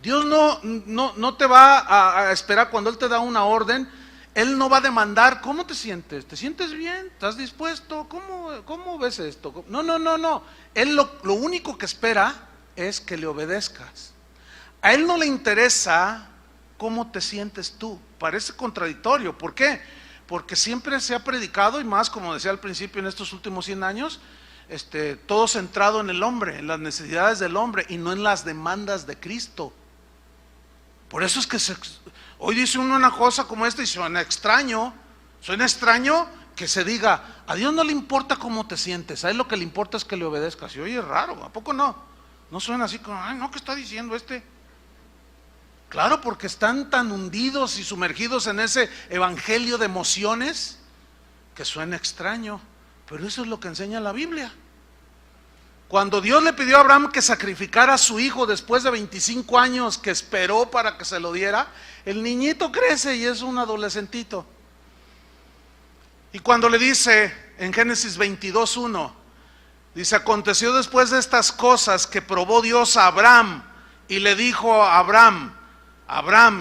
Dios no te va a esperar cuando Él te da una orden. Él no va a demandar, ¿cómo te sientes? ¿Te sientes bien? ¿Estás dispuesto? ¿Cómo ves esto? No. Él lo único que espera es que le obedezcas. A Él no le interesa cómo te sientes tú. Parece contradictorio. ¿Por qué? Porque siempre se ha predicado, y más, como decía al principio, en estos últimos 100 años, todo centrado en el hombre, en las necesidades del hombre y no en las demandas de Cristo. Por eso es que hoy dice uno una cosa como esta y suena extraño que se diga, a Dios no le importa cómo te sientes, a Él lo que le importa es que le obedezcas. Y oye, es raro, ¿a poco no? No suena así como, ay no, ¿qué está diciendo este? Claro, porque están tan hundidos y sumergidos en ese evangelio de emociones que suena extraño, pero eso es lo que enseña la Biblia. Cuando Dios le pidió a Abraham que sacrificara a su hijo después de 25 años que esperó para que se lo diera, el niñito crece y es un adolescentito. Y cuando le dice en Génesis 22:1, dice, aconteció después de estas cosas que probó Dios a Abraham y le dijo a Abraham,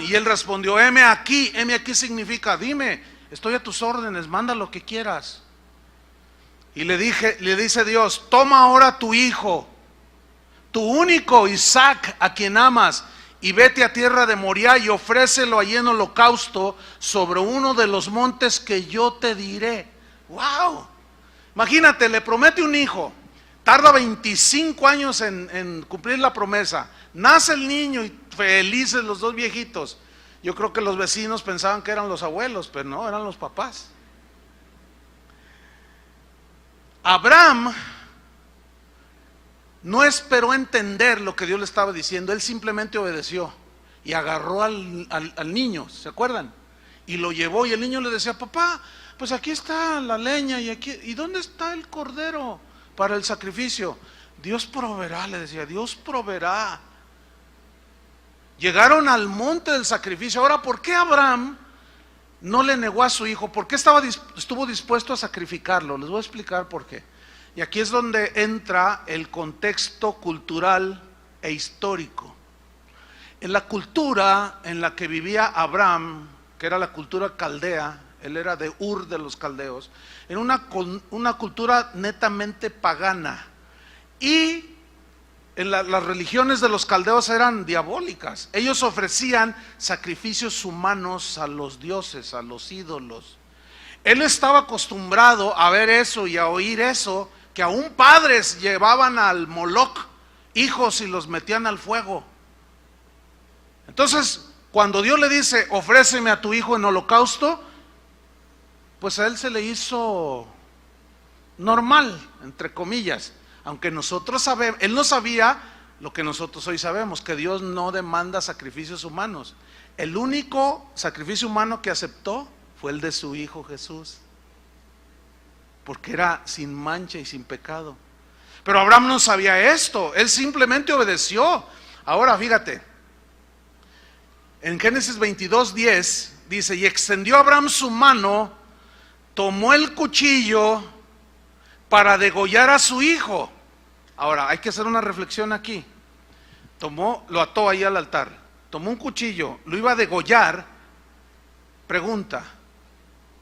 y él respondió, heme aquí significa, dime, estoy a tus órdenes, manda lo que quieras. Y le dice Dios, toma ahora tu hijo, tu único Isaac, a quien amas, y vete a tierra de Moriah y ofrécelo allí en holocausto sobre uno de los montes que yo te diré. ¡Wow! Imagínate, le promete un hijo, tarda 25 años en cumplir la promesa, nace el niño y felices los dos viejitos. Yo creo que los vecinos pensaban que eran los abuelos, pero no, eran los papás. Abraham no esperó entender lo que Dios le estaba diciendo, él simplemente obedeció y agarró al niño, ¿se acuerdan? Y lo llevó y el niño le decía, papá, pues aquí está la leña ¿y dónde está el cordero para el sacrificio? Dios proveerá, le decía, Dios proveerá. Llegaron al monte del sacrificio. Ahora, ¿por qué Abraham no le negó a su hijo? ¿Por qué estuvo dispuesto a sacrificarlo? Les voy a explicar por qué. Y aquí es donde entra el contexto cultural e histórico. En la cultura en la que vivía Abraham, que era la cultura caldea, él era de Ur de los caldeos, en una cultura netamente pagana. Y las religiones de los caldeos eran diabólicas. Ellos ofrecían sacrificios humanos a los dioses, a los ídolos. Él estaba acostumbrado a ver eso y a oír eso, que aún padres llevaban al Moloch hijos y los metían al fuego. Entonces, cuando Dios le dice, ofréceme a tu hijo en holocausto, pues a él se le hizo normal, entre comillas, aunque nosotros sabemos, él no sabía lo que nosotros hoy sabemos, que Dios no demanda sacrificios humanos. El único sacrificio humano que aceptó fue el de su hijo Jesús, porque era sin mancha y sin pecado. Pero Abraham no sabía esto, él simplemente obedeció. Ahora fíjate, en Génesis 22:10 dice, y extendió Abraham su mano, tomó el cuchillo para degollar a su hijo. Ahora hay que hacer una reflexión aquí. Lo ató ahí al altar, tomó un cuchillo, lo iba a degollar. Pregunta,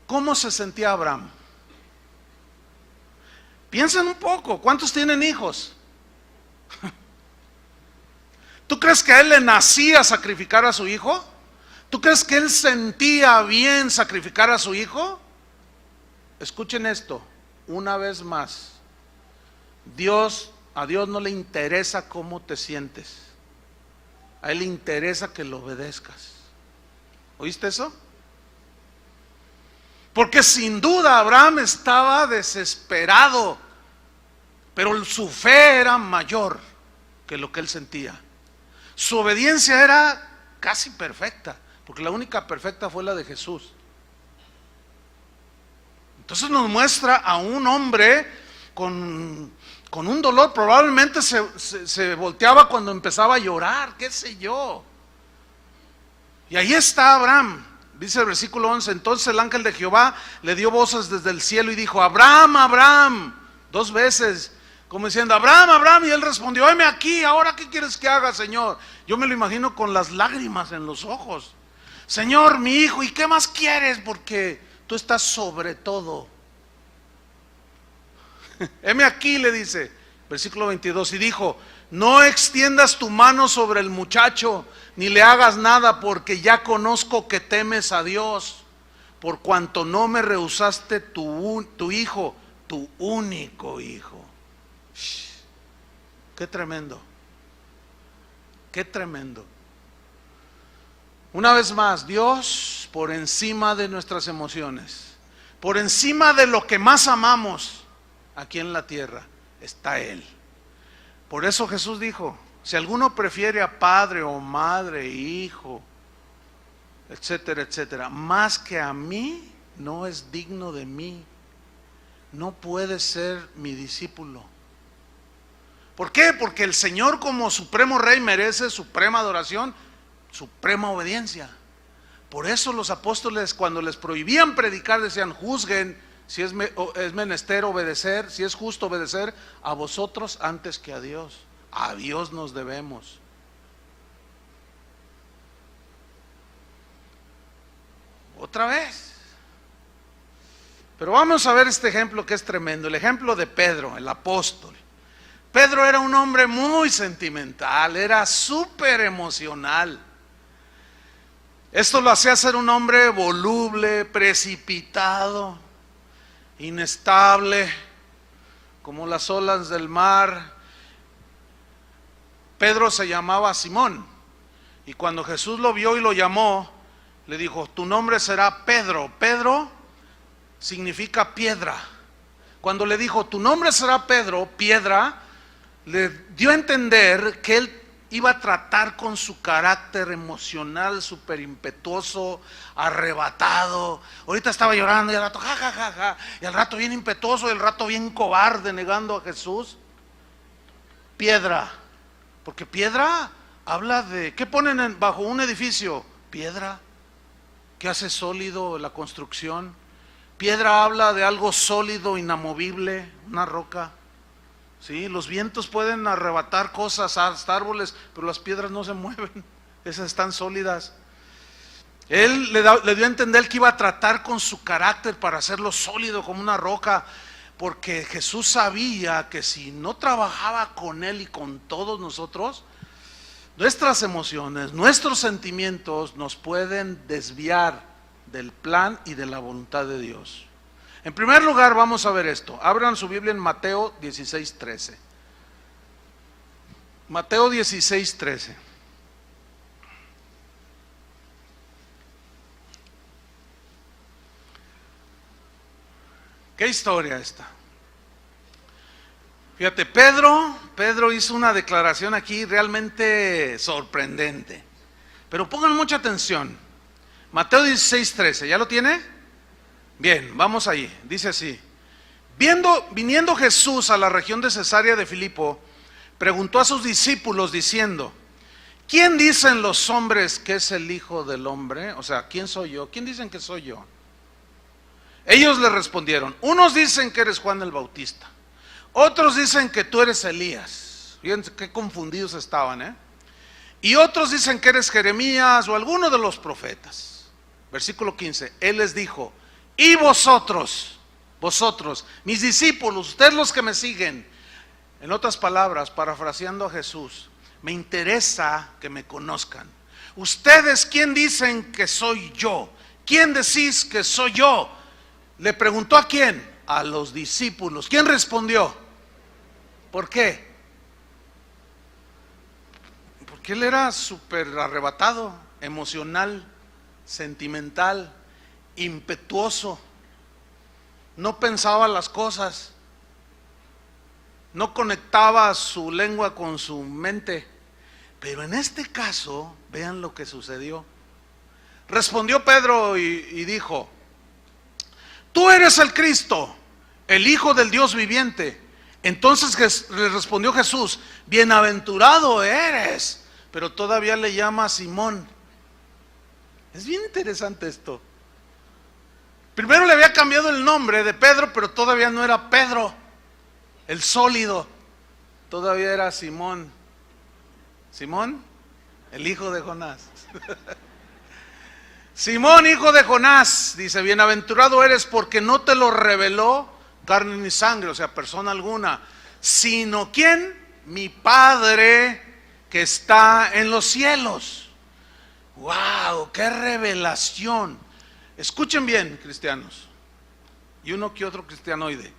¿cómo se sentía Abraham? Piensen un poco, ¿cuántos tienen hijos? ¿Tú crees que a él le nacía sacrificar a su hijo? ¿Tú crees que él sentía bien sacrificar a su hijo? Escuchen esto, una vez más. A Dios no le interesa cómo te sientes. A él le interesa que lo obedezcas. ¿Oíste eso? Porque sin duda Abraham estaba desesperado, pero su fe era mayor que lo que él sentía. Su obediencia era casi perfecta, porque la única perfecta fue la de Jesús. Entonces nos muestra a un hombre con un dolor, probablemente se volteaba cuando empezaba a llorar, qué sé yo. Y ahí está Abraham, dice el versículo 11, entonces el ángel de Jehová le dio voces desde el cielo y dijo, Abraham, Abraham, 2 veces, como diciendo, Abraham, Abraham, y él respondió, heme aquí, ahora qué quieres que haga, Señor. Yo me lo imagino con las lágrimas en los ojos. Señor, mi hijo, ¿y qué más quieres? Porque tú estás sobre todo. Heme aquí, le dice, versículo 22, y dijo, no extiendas tu mano sobre el muchacho, ni le hagas nada, porque ya conozco que temes a Dios, por cuanto no me rehusaste tu hijo, tu único hijo. Qué tremendo, qué tremendo. Una vez más, Dios por encima de nuestras emociones, por encima de lo que más amamos aquí en la tierra, está Él. Por eso Jesús dijo, si alguno prefiere a padre o madre, hijo, etcétera, etcétera, más que a mí, no es digno de mí, no puede ser mi discípulo. ¿Por qué? Porque el Señor como supremo rey merece suprema adoración, suprema obediencia. Por eso los apóstoles, cuando les prohibían predicar, decían, juzguen si es menester obedecer, si es justo obedecer a vosotros antes que a Dios. A Dios nos debemos. Otra vez. Pero vamos a ver este ejemplo que es tremendo, el ejemplo de Pedro, el apóstol. Pedro era un hombre muy sentimental, era súper emocional. Esto lo hacía ser un hombre voluble, precipitado, inestable, como las olas del mar. Pedro se llamaba Simón, y cuando Jesús lo vio y lo llamó, le dijo, tu nombre será Pedro. Pedro significa piedra. Cuando le dijo, tu nombre será Pedro, piedra, le dio a entender que él iba a tratar con su carácter emocional súper impetuoso, arrebatado. Ahorita estaba llorando y al rato ja, ja, ja, ja, y al rato bien impetuoso y al rato bien cobarde negando a Jesús. Piedra, porque piedra habla de, ¿qué ponen bajo un edificio? Piedra, ¿qué hace sólido la construcción? Piedra habla de algo sólido, inamovible, una roca. Sí, los vientos pueden arrebatar cosas, hasta árboles, pero las piedras no se mueven. Esas están sólidas. Él le dio a entender que iba a tratar con su carácter para hacerlo sólido como una roca, porque Jesús sabía que si no trabajaba con él y con todos nosotros, nuestras emociones, nuestros sentimientos nos pueden desviar del plan y de la voluntad de Dios. En primer lugar, vamos a ver esto. Abran su Biblia en Mateo 16:13. Mateo 16:13. ¿Qué historia esta? Fíjate, Pedro hizo una declaración aquí realmente sorprendente. Pero pongan mucha atención. Mateo 16:13, ¿ya lo tiene? Bien, vamos allí. Dice así: viniendo Jesús a la región de Cesarea de Filipo, preguntó a sus discípulos diciendo: ¿quién dicen los hombres que es el Hijo del Hombre? O sea, ¿quién soy yo? ¿Quién dicen que soy yo? Ellos le respondieron: unos dicen que eres Juan el Bautista, otros dicen que tú eres Elías. Fíjense qué confundidos estaban, y otros dicen que eres Jeremías o alguno de los profetas. Versículo 15, Él les dijo: y vosotros, mis discípulos, ustedes los que me siguen. En otras palabras, parafraseando a Jesús, me interesa que me conozcan. Ustedes, ¿quién dicen que soy yo? ¿Quién decís que soy yo? Le preguntó a quién, a los discípulos. ¿Quién respondió? ¿Por qué? Porque él era súper arrebatado, emocional, sentimental, impetuoso. No pensaba las cosas, no conectaba su lengua con su mente. Pero en este caso, vean lo que sucedió. Respondió Pedro y dijo: tú eres el Cristo, el Hijo del Dios viviente. Entonces le respondió Jesús: bienaventurado eres. Pero todavía le llama Simón. Es bien interesante esto. Primero le había cambiado el nombre de Pedro, pero todavía no era Pedro, el sólido. Todavía era Simón. Simón, el hijo de Jonás. Simón, hijo de Jonás, dice: bienaventurado eres porque no te lo reveló carne ni sangre, o sea, persona alguna, sino ¿quién? Mi Padre que está en los cielos. ¡Wow! ¡Qué revelación! Escuchen bien, cristianos, y uno que otro cristianoide.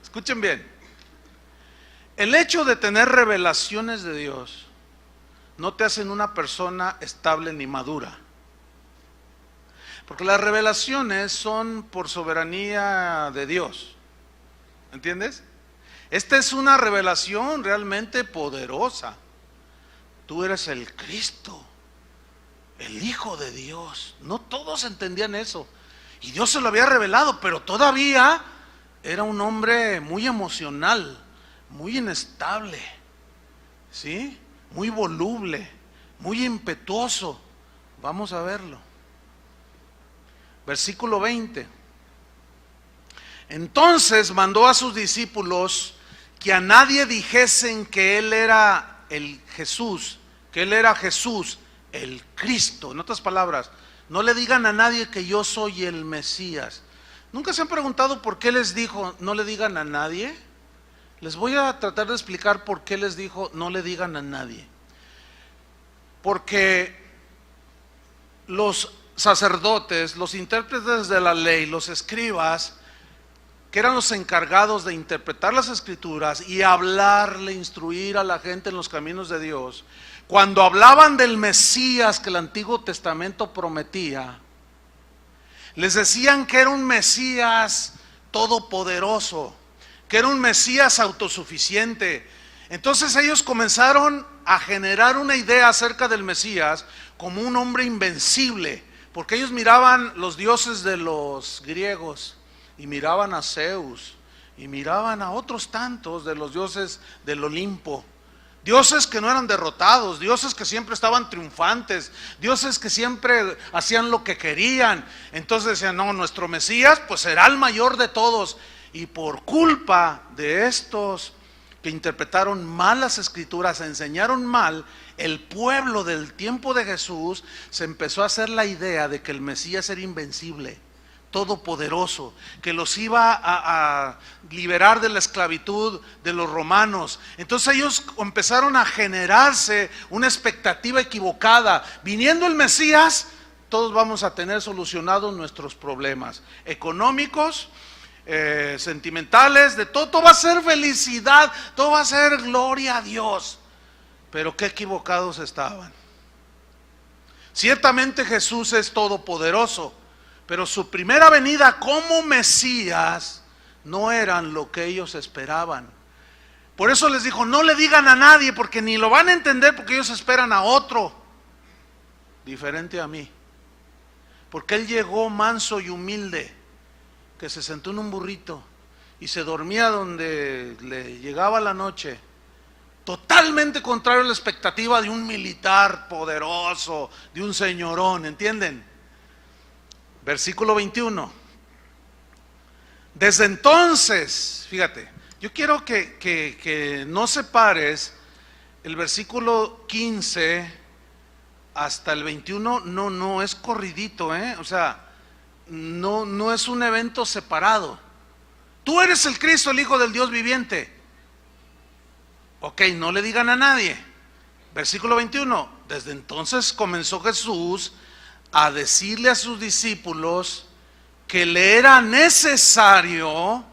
Escuchen bien. El hecho de tener revelaciones de Dios no te hacen una persona estable ni madura. Porque las revelaciones son por soberanía de Dios. ¿Entiendes? Esta es una revelación realmente poderosa. Tú eres el Cristo, el Hijo de Dios. No todos entendían eso. Y Dios se lo había revelado, pero todavía era un hombre muy emocional, muy inestable, ¿sí? Muy voluble, muy impetuoso. Vamos a verlo. Versículo 20. Entonces mandó a sus discípulos que a nadie dijesen que él era el Jesús, que él era Jesús, el Cristo. En otras palabras, no le digan a nadie que yo soy el Mesías. ¿Nunca se han preguntado por qué les dijo no le digan a nadie? Les voy a tratar de explicar por qué les dijo no le digan a nadie. Porque los sacerdotes, los intérpretes de la ley, los escribas, que eran los encargados de interpretar las escrituras y hablarle, instruir a la gente en los caminos de Dios, cuando hablaban del Mesías que el Antiguo Testamento prometía, les decían que era un Mesías todopoderoso, que era un Mesías autosuficiente. Entonces ellos comenzaron a generar una idea acerca del Mesías como un hombre invencible, porque ellos miraban los dioses de los griegos y miraban a Zeus y miraban a otros tantos de los dioses del Olimpo, dioses que no eran derrotados, dioses que siempre estaban triunfantes, dioses que siempre hacían lo que querían. Entonces decían: no, nuestro Mesías pues será el mayor de todos. Y por culpa de estos que interpretaron mal las escrituras, enseñaron mal, el pueblo del tiempo de Jesús se empezó a hacer la idea de que el Mesías era invencible, todopoderoso, que los iba a liberar de la esclavitud de los romanos. Entonces ellos empezaron a generarse una expectativa equivocada. Viniendo el Mesías, todos vamos a tener solucionados nuestros problemas económicos, sentimentales, de todo. Todo va a ser felicidad, todo va a ser gloria a Dios. Pero qué equivocados estaban. Ciertamente Jesús es todopoderoso, pero su primera venida como Mesías no eran lo que ellos esperaban. Por eso les dijo, no le digan a nadie, porque ni lo van a entender, porque ellos esperan a otro diferente a mí. Porque Él llegó manso y humilde, que se sentó en un burrito y se dormía donde le llegaba la noche, totalmente contrario a la expectativa de un militar poderoso, de un señorón, ¿entienden? Versículo 21. Desde entonces, fíjate, yo quiero que no separes el versículo 15 hasta el 21, no es corridito, o sea, no es un evento separado. Tú eres el Cristo, el Hijo del Dios viviente. Ok, no le digan a nadie. Versículo 21. Desde entonces comenzó Jesús a decirle a sus discípulos que le era necesario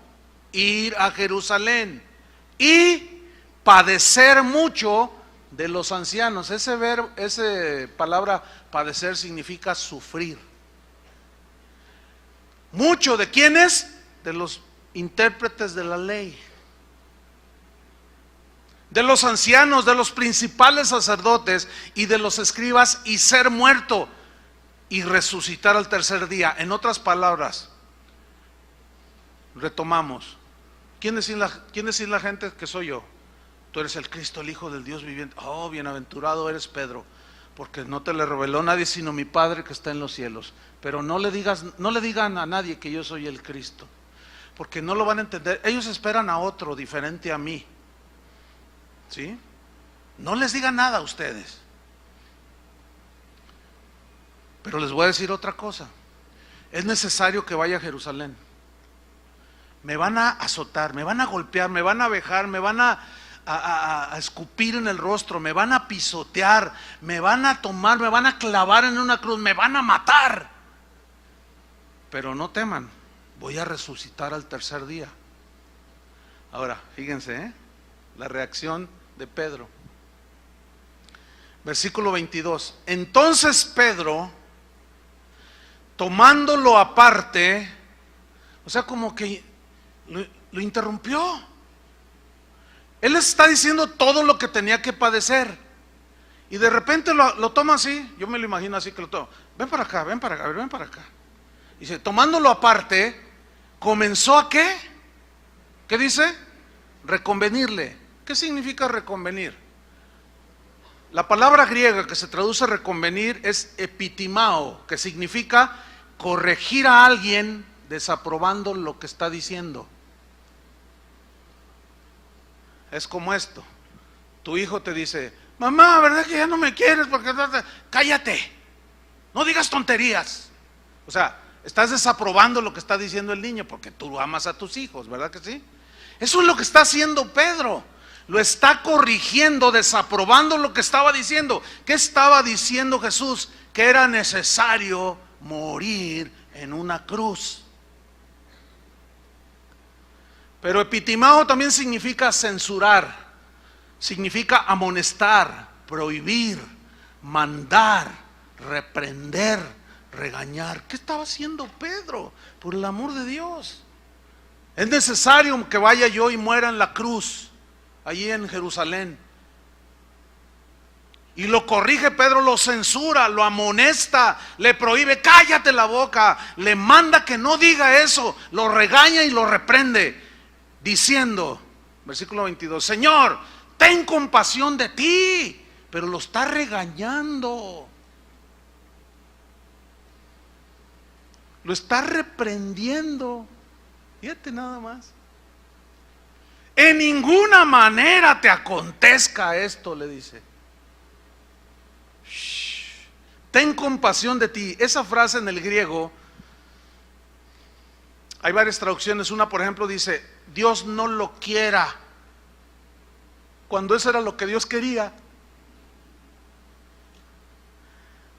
ir a Jerusalén y padecer mucho de los ancianos. Esa palabra padecer significa sufrir. Mucho de quiénes? De los intérpretes de la ley, de los ancianos, de los principales sacerdotes y de los escribas, y ser muerto y resucitar al tercer día. En otras palabras, retomamos. ¿Quién decir la gente que soy yo? Tú eres el Cristo, el Hijo del Dios viviente. Oh, bienaventurado eres, Pedro, porque no te le reveló nadie sino mi Padre que está en los cielos. Pero no le digan a nadie que yo soy el Cristo, porque no lo van a entender. Ellos esperan a otro diferente a mí, ¿sí? No les digan nada a ustedes. Pero les voy a decir otra cosa. Es necesario que vaya a Jerusalén. Me van a azotar, me van a golpear, me van a vejar, me van a escupir en el rostro, me van a pisotear, me van a tomar, me van a clavar en una cruz, me van a matar. Pero no teman, voy a resucitar al tercer día. Ahora, fíjense, la reacción de Pedro. Versículo 22. Entonces Pedro, tomándolo aparte, o sea, como que lo interrumpió. Él está diciendo todo lo que tenía que padecer, y de repente lo toma así. Yo me lo imagino así, que lo toma. Ven para acá, ven para acá, ven para acá. Y dice, tomándolo aparte, comenzó a ¿qué? ¿Qué dice? Reconvenirle. ¿Qué significa reconvenir? La palabra griega que se traduce reconvenir es epitimao, que significa corregir a alguien desaprobando lo que está diciendo. Es como esto: tu hijo te dice, mamá, ¿verdad que ya no me quieres? Porque cállate, no digas tonterías. O sea, estás desaprobando lo que está diciendo el niño, porque tú amas a tus hijos, ¿verdad que sí? Eso es lo que está haciendo Pedro. Lo está corrigiendo, desaprobando lo que estaba diciendo. ¿Qué estaba diciendo Jesús? Que era necesario morir en una cruz. Pero epitimao también significa censurar, significa amonestar, prohibir, mandar, reprender, regañar. ¿Qué estaba haciendo Pedro? Por el amor de Dios, es necesario que vaya yo y muera en la cruz, allí en Jerusalén. Y lo corrige Pedro, lo censura, lo amonesta, le prohíbe, cállate la boca, le manda que no diga eso, lo regaña y lo reprende, diciendo, versículo 22, Señor, ten compasión de ti. Pero lo está regañando, lo está reprendiendo. Fíjate nada más. en ninguna manera te acontezca esto, le dice. Shh, ten compasión de ti. Esa frase en el griego, hay varias traducciones. Una, por ejemplo, dice, Dios no lo quiera, cuando eso era lo que Dios quería.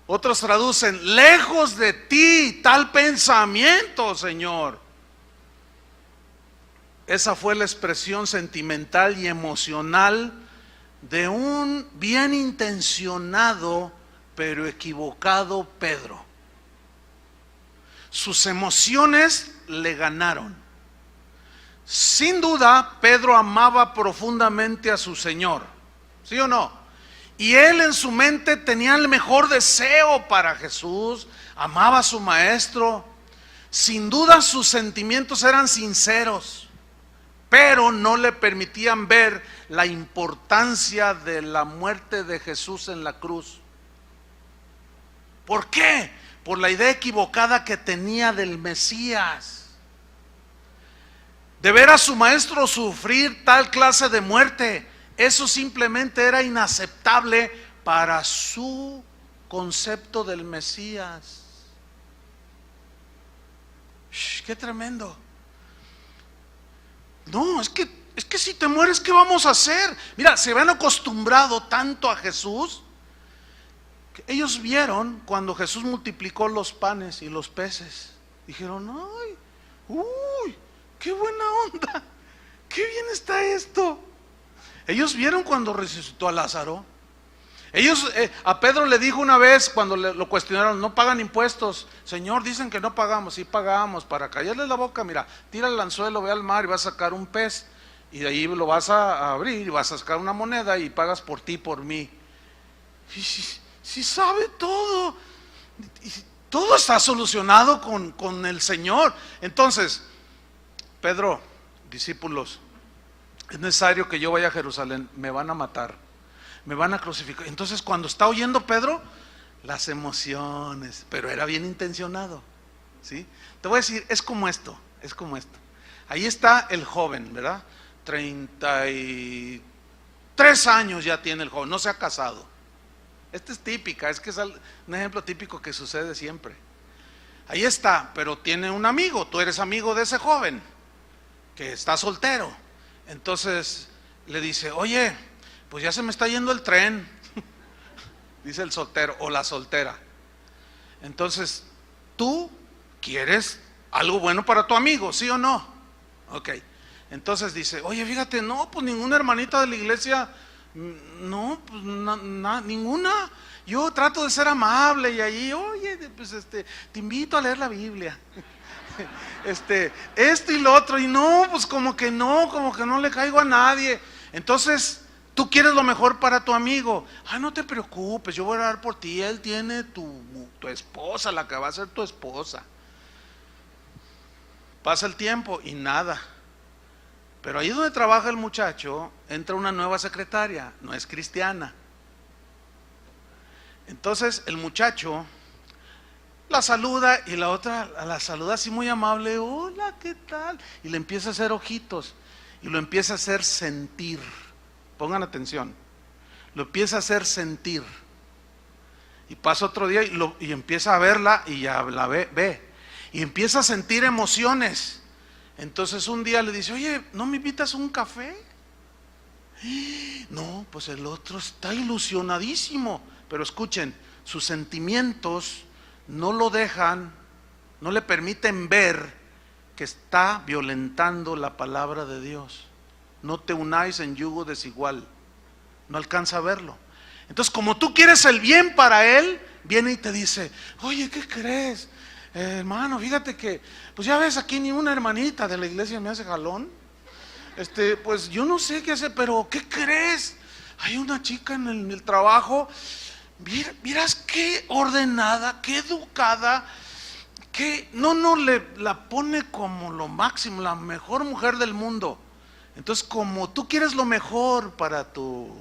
Otros traducen, lejos de ti tal pensamiento, Señor. Esa fue la expresión sentimental y emocional de un bien intencionado pero equivocado Pedro. Sus emociones le ganaron. Sin duda, Pedro amaba profundamente a su Señor, ¿sí o no? Y él en su mente tenía el mejor deseo para Jesús, amaba a su maestro. Sin duda sus sentimientos eran sinceros, pero no le permitían ver la importancia de la muerte de Jesús en la cruz. ¿Por qué? Por la idea equivocada que tenía del Mesías. De ver a su maestro sufrir tal clase de muerte, eso simplemente era inaceptable para su concepto del Mesías. ¡Qué tremendo! No, es que si te mueres, ¿qué vamos a hacer? Mira, se habían acostumbrado tanto a Jesús que ellos vieron cuando Jesús multiplicó los panes y los peces. Dijeron, ¡ay! ¡Uy! ¡Qué buena onda! ¡Qué bien está esto! Ellos vieron cuando resucitó a Lázaro. A Pedro le dijo una vez cuando lo cuestionaron, no pagan impuestos. Señor, dicen que no pagamos. Sí pagamos. Para callarles la boca, mira, tira el anzuelo, ve al mar y vas a sacar un pez. Y de ahí lo vas a abrir y vas a sacar una moneda y pagas por ti, por mí. Si sabe todo. Todo está solucionado con el Señor. Entonces, Pedro, discípulos, es necesario que yo vaya a Jerusalén, me van a matar, me van a crucificar. Entonces cuando está oyendo Pedro, las emociones, pero era bien intencionado, ¿sí? Te voy a decir, es como esto. Ahí está el joven, ¿verdad? 33 años ya tiene el joven, no se ha casado. Esta es típica, es que es un ejemplo típico que sucede siempre. Ahí está, pero tiene un amigo, tú eres amigo de ese joven que está soltero. Entonces le dice, oye, pues ya se me está yendo el tren, dice el soltero o la soltera. Entonces, ¿tú quieres algo bueno para tu amigo, sí o no? Ok, entonces dice, oye, fíjate, no, pues ninguna hermanita de la iglesia, no, pues ninguna. Yo trato de ser amable y ahí, oye, pues te invito a leer la Biblia. Esto y lo otro, y no, pues como que no le caigo a nadie. Entonces, tú quieres lo mejor para tu amigo. No te preocupes, yo voy a orar por ti. Él tiene tu esposa, la que va a ser tu esposa. Pasa el tiempo y nada. Pero ahí donde trabaja el muchacho, entra una nueva secretaria, no es cristiana. Entonces el muchacho la saluda y la otra la saluda así muy amable, hola, ¿qué tal? Y le empieza a hacer ojitos y lo empieza a hacer sentir. Pongan atención, lo empieza a hacer sentir. Y pasa otro día y empieza a verla y ya la ve y empieza a sentir emociones. Entonces un día le dice, oye, ¿no me invitas a un café? No, pues el otro está ilusionadísimo. Pero escuchen, sus sentimientos no lo dejan, no le permiten ver que está violentando la palabra de Dios. No te unáis en yugo desigual. No alcanza a verlo. Entonces, como tú quieres el bien para él, viene y te dice, oye, ¿qué crees? Hermano, fíjate que, pues ya ves, aquí ni una hermanita de la iglesia me hace jalón. Pues yo no sé qué hacer, pero ¿qué crees? Hay una chica en el trabajo, miras qué ordenada, qué educada, que la pone como lo máximo, la mejor mujer del mundo. Entonces, como tú quieres lo mejor para tu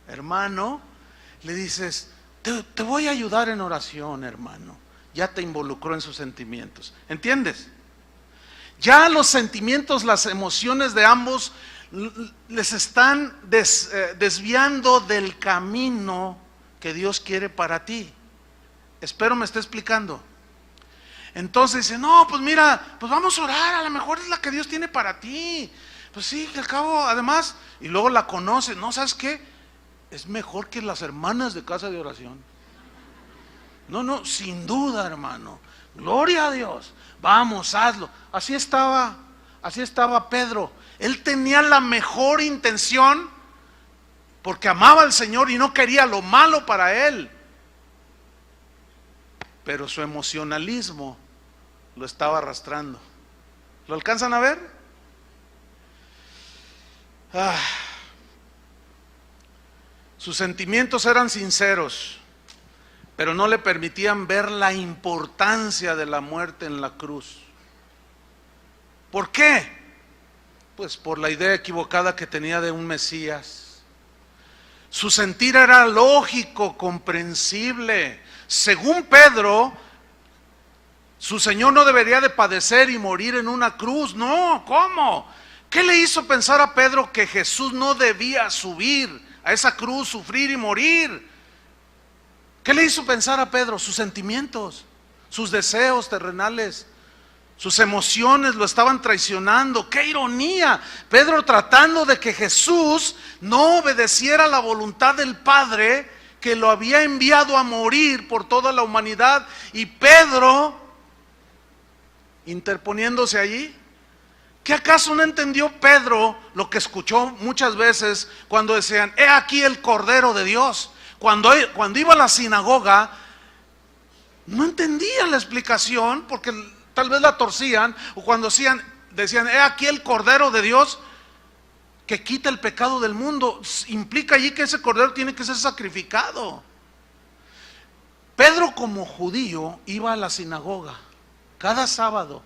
hermano, le dices, te voy a ayudar en oración, hermano. Ya te involucró en sus sentimientos, ¿entiendes? Ya los sentimientos, las emociones de ambos les están desviando del camino que Dios quiere para ti. Espero me esté explicando. Entonces dice, no, pues mira, pues vamos a orar, a lo mejor es la que Dios tiene para ti. Pues sí, que al cabo, además, y luego la conoces, ¿no? ¿Sabes qué? Es mejor que las hermanas de casa de oración. No, sin duda, hermano. Gloria a Dios. Vamos, hazlo. Así estaba Pedro. Él tenía la mejor intención porque amaba al Señor y no quería lo malo para él. Pero su emocionalismo lo estaba arrastrando. ¿Lo alcanzan a ver? Sus sentimientos eran sinceros, pero no le permitían ver la importancia de la muerte en la cruz. ¿Por qué? Pues por la idea equivocada que tenía de un Mesías. Su sentir era lógico, comprensible. Según Pedro, su Señor no debería de padecer y morir en una cruz. No, ¿cómo? ¿Qué le hizo pensar a Pedro que Jesús no debía subir a esa cruz, sufrir y morir? ¿Qué le hizo pensar a Pedro? Sus sentimientos, sus deseos terrenales, sus emociones lo estaban traicionando. ¡Qué ironía! Pedro tratando de que Jesús no obedeciera la voluntad del Padre que lo había enviado a morir por toda la humanidad, y Pedro interponiéndose allí. ¿Qué acaso no entendió Pedro lo que escuchó muchas veces cuando decían, he aquí el Cordero de Dios? Cuando iba a la sinagoga, no entendía la explicación, porque tal vez la torcían, o cuando decían, he aquí el Cordero de Dios, que quita el pecado del mundo. Implica allí que ese Cordero tiene que ser sacrificado. Pedro, como judío, iba a la sinagoga cada sábado.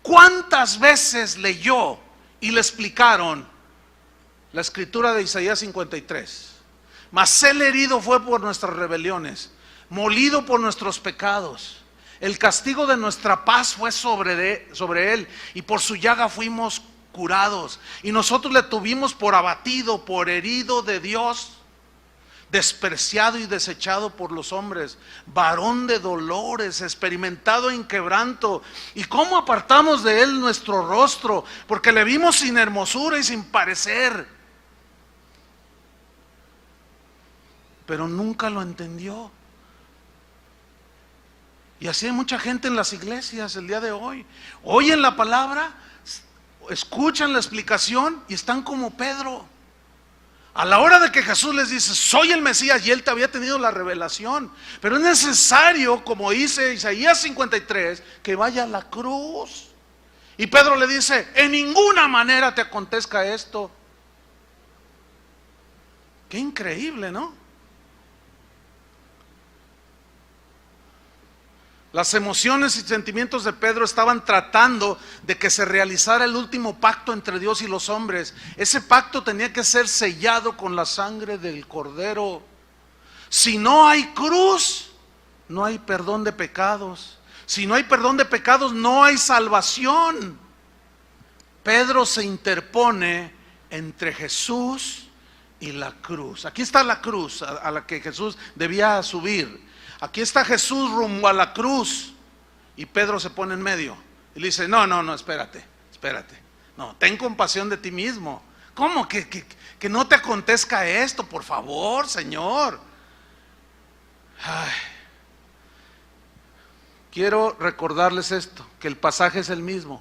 ¿Cuántas veces leyó y le explicaron la escritura de Isaías 53? Mas él herido fue por nuestras rebeliones, molido por nuestros pecados. El castigo de nuestra paz fue sobre él, y por su llaga fuimos curados. Y nosotros le tuvimos por abatido, por herido de Dios, despreciado y desechado por los hombres, varón de dolores, experimentado en quebranto. ¿Y cómo apartamos de él nuestro rostro? Porque le vimos sin hermosura y sin parecer. Pero nunca lo entendió. Y así hay mucha gente en las iglesias el día de hoy. Oyen la palabra, escuchan la explicación y están como Pedro. A la hora de que Jesús les dice, soy el Mesías, y él te había tenido la revelación, pero es necesario, como dice Isaías 53, que vaya a la cruz. Y Pedro le dice, en ninguna manera te acontezca esto. Qué increíble, ¿no? Las emociones y sentimientos de Pedro estaban tratando de que se realizara el último pacto entre Dios y los hombres. Ese pacto tenía que ser sellado con la sangre del Cordero. Si no hay cruz, no hay perdón de pecados. Si no hay perdón de pecados, no hay salvación. Pedro se interpone entre Jesús y la cruz. Aquí está la cruz a la que Jesús debía subir. Aquí está Jesús rumbo a la cruz, y Pedro se pone en medio y le dice, no, espérate. No, ten compasión de ti mismo. ¿Cómo? Que no te acontezca esto, por favor, Señor. Ay. Quiero recordarles esto, que el pasaje es el mismo.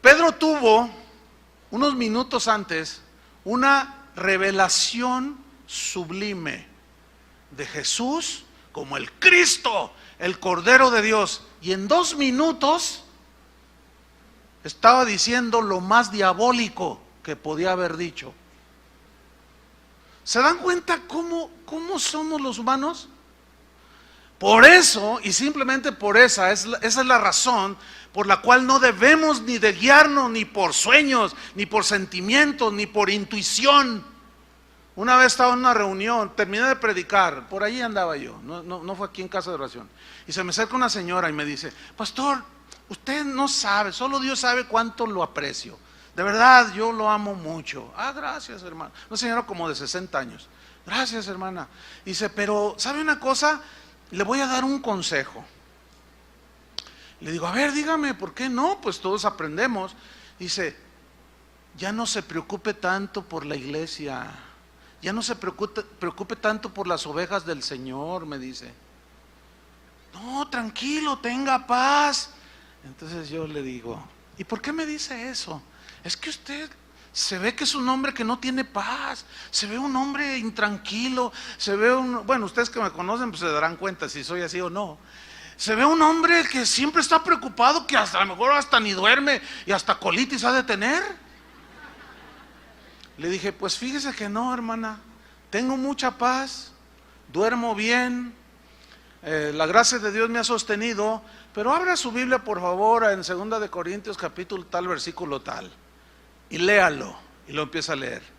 Pedro tuvo, unos minutos antes, una revelación sublime de Jesús como el Cristo, el Cordero de Dios, y en 2 minutos estaba diciendo lo más diabólico que podía haber dicho. ¿Se dan cuenta cómo somos los humanos? Por eso, y simplemente por esa es la razón por la cual no debemos ni de guiarnos ni por sueños, ni por sentimientos, ni por intuición. Una vez estaba en una reunión, terminé de predicar, por ahí andaba yo, no fue aquí en casa de oración, y se me acerca una señora y me dice, pastor, usted no sabe, solo Dios sabe cuánto lo aprecio. de verdad, yo lo amo mucho. Ah, gracias, hermano. Una señora como de 60 años. Gracias, hermana. Dice, pero ¿sabe una cosa? Le voy a dar un consejo. Le digo, a ver, dígame, ¿por qué no? Pues todos aprendemos. Dice, ya no se preocupe tanto por la iglesia, ya no se preocupe tanto por las ovejas del Señor, me dice. No, tranquilo, tenga paz. Entonces yo le digo, ¿y por qué me dice eso? Es que usted se ve que es un hombre que no tiene paz, se ve un hombre intranquilo, se ve bueno, ustedes que me conocen pues se darán cuenta si soy así o no. Se ve un hombre que siempre está preocupado, que hasta a lo mejor hasta ni duerme y hasta colitis ha de tener. Le dije, pues fíjese que no, hermana, tengo mucha paz, duermo bien, la gracia de Dios me ha sostenido, pero abra su Biblia por favor en 2 de Corintios capítulo tal, versículo tal, y léalo, y lo empieza a leer.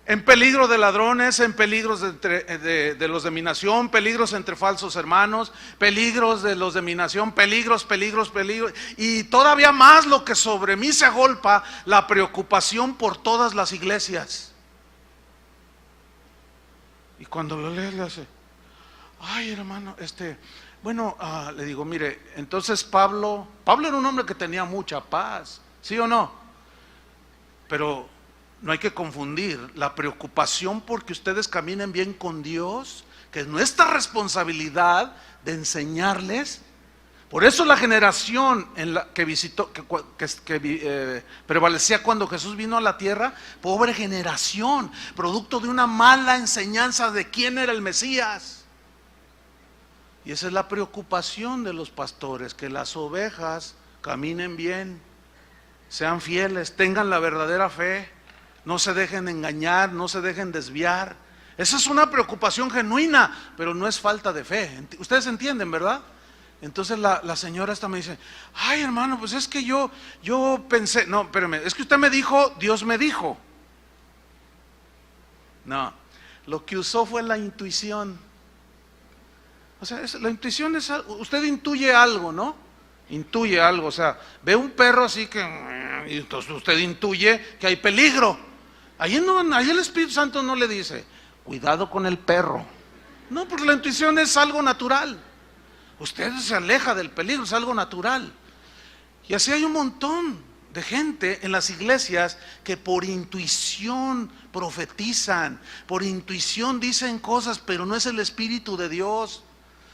En peligro de ladrones, en peligros de los de mi nación, peligros entre falsos hermanos, peligros de los de mi nación, peligros, y todavía más lo que sobre mí se agolpa, la preocupación por todas las iglesias. Y cuando lo lee le hace, ay hermano, bueno, le digo, mire, entonces Pablo era un hombre que tenía mucha paz, ¿sí o no? Pero no hay que confundir la preocupación porque ustedes caminen bien con Dios, que es nuestra responsabilidad de enseñarles. Por eso la generación en la que visitó, que prevalecía cuando Jesús vino a la tierra, pobre generación, producto de una mala enseñanza de quién era el Mesías. Y esa es la preocupación de los pastores, que las ovejas caminen bien, sean fieles, tengan la verdadera fe, no se dejen engañar, no se dejen desviar. Esa es una preocupación genuina, pero no es falta de fe. Ustedes entienden, ¿verdad? Entonces la señora esta me dice, ay hermano, pues es que yo pensé, no, espérame, es que usted me dijo, Dios me dijo. No, lo que usó fue la intuición. O sea, la intuición es, usted intuye algo, ¿no? Intuye algo, o sea, ve un perro así que, y entonces usted intuye que hay peligro. Ahí el Espíritu Santo no le dice, cuidado con el perro. No, porque la intuición es algo natural. Usted se aleja del peligro, es algo natural. Y así hay un montón de gente en las iglesias que por intuición profetizan, por intuición dicen cosas, pero no es el Espíritu de Dios.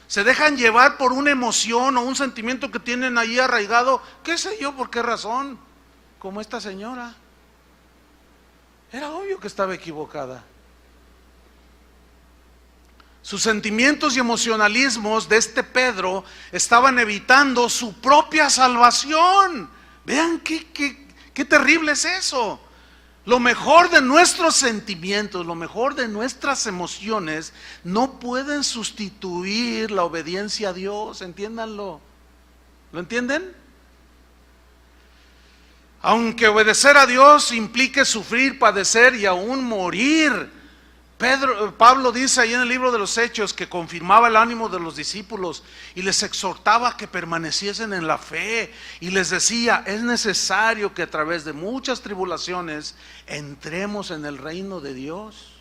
Se dejan llevar por una emoción o un sentimiento que tienen ahí arraigado, qué sé yo, por qué razón, como esta señora. Era obvio que estaba equivocada. Sus sentimientos y emocionalismos de este Pedro estaban evitando su propia salvación. Vean qué terrible es eso. Lo mejor de nuestros sentimientos, lo mejor de nuestras emociones no pueden sustituir la obediencia a Dios, entiéndanlo. ¿Lo entienden? Aunque obedecer a Dios implique sufrir, padecer y aún morir. Pablo dice ahí en el libro de los Hechos que confirmaba el ánimo de los discípulos y les exhortaba que permaneciesen en la fe y les decía, es necesario que a través de muchas tribulaciones entremos en el reino de Dios.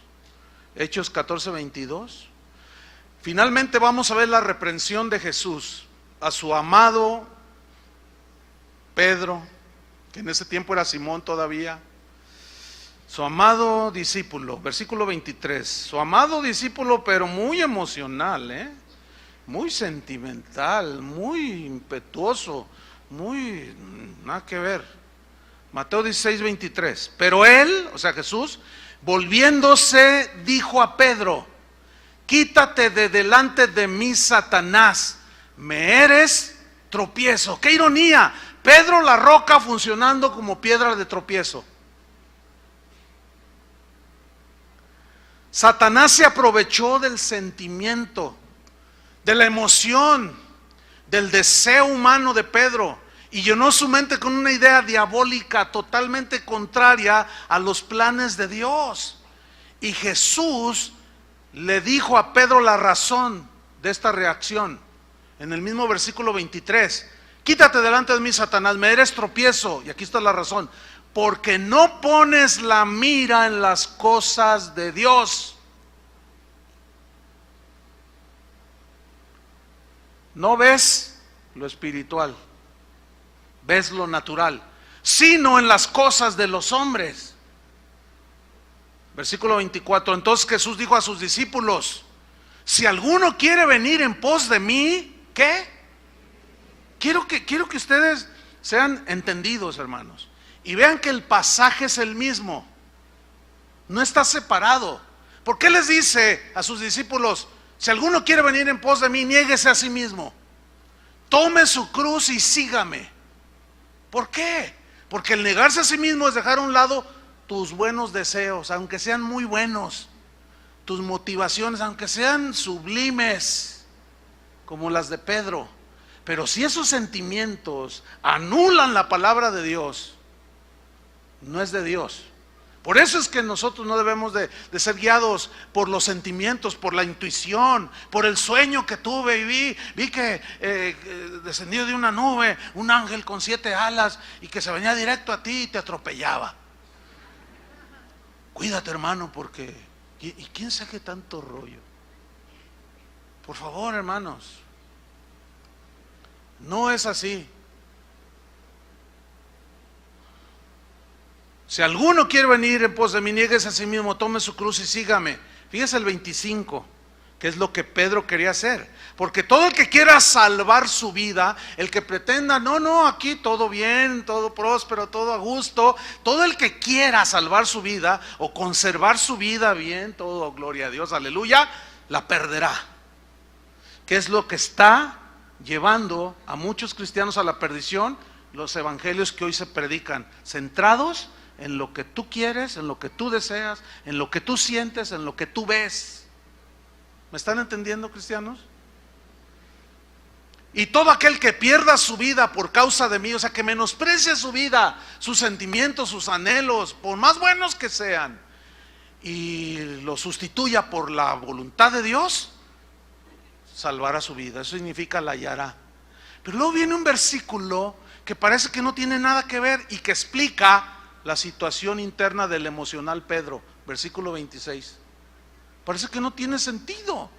Hechos 14:22. Finalmente vamos a ver la reprensión de Jesús a su amado Pedro, que en ese tiempo era Simón todavía, su amado discípulo, versículo 23, su amado discípulo, pero muy emocional, muy sentimental, muy impetuoso, muy, nada que ver. Mateo 16:23, pero él, o sea Jesús, volviéndose dijo a Pedro, quítate de delante de mí, Satanás, me eres tropiezo. ¡Qué ironía! Pedro la roca funcionando como piedra de tropiezo. Satanás se aprovechó del sentimiento, de la emoción, del deseo humano de Pedro y llenó su mente con una idea diabólica totalmente contraria a los planes de Dios. Y Jesús le dijo a Pedro la razón de esta reacción en el mismo versículo 23. Quítate delante de mí, Satanás, me eres tropiezo. Y aquí está la razón. porque no pones la mira en las cosas de Dios. No ves lo espiritual, ves lo natural, sino en las cosas de los hombres. Versículo 24. Entonces Jesús dijo a sus discípulos: si alguno quiere venir en pos de mí, ¿qué? Quiero que ustedes sean entendidos, hermanos, y vean que el pasaje es el mismo, no está separado. ¿Por qué les dice a sus discípulos: si alguno quiere venir en pos de mí, niéguese a sí mismo, tome su cruz y sígame? ¿Por qué? Porque el negarse a sí mismo es dejar a un lado tus buenos deseos, aunque sean muy buenos, tus motivaciones, aunque sean sublimes, como las de Pedro. Pero si esos sentimientos anulan la palabra de Dios, no es de Dios. Por eso es que nosotros no debemos de ser guiados por los sentimientos, por la intuición, por el sueño que tuve y vi que descendió de una nube un ángel con 7 alas y que se venía directo a ti y te atropellaba. Cuídate, hermano, porque ¿y quién saque tanto rollo? Por favor, hermanos, no es así. Si alguno quiere venir en pos de mí, niéguese a sí mismo, tome su cruz y sígame. Fíjese el 25, que es lo que Pedro quería hacer. Porque todo el que quiera salvar su vida, el que pretenda, no, aquí todo bien, todo próspero, todo a gusto, todo el que quiera salvar su vida o conservar su vida bien, todo gloria a Dios, aleluya, la perderá. ¿Qué es lo que está llevando a muchos cristianos a la perdición? Los evangelios que hoy se predican, centrados en lo que tú quieres, en lo que tú deseas, en lo que tú sientes, en lo que tú ves. ¿Me están entendiendo, cristianos? Y todo aquel que pierda su vida por causa de mí, o sea, que menosprecie su vida, sus sentimientos, sus anhelos, por más buenos que sean, y lo sustituya por la voluntad de Dios, salvará su vida. Eso significa la hallará. Pero luego viene un versículo que parece que no tiene nada que ver y que explica la situación interna del emocional Pedro. Versículo 26. Parece que no tiene sentido,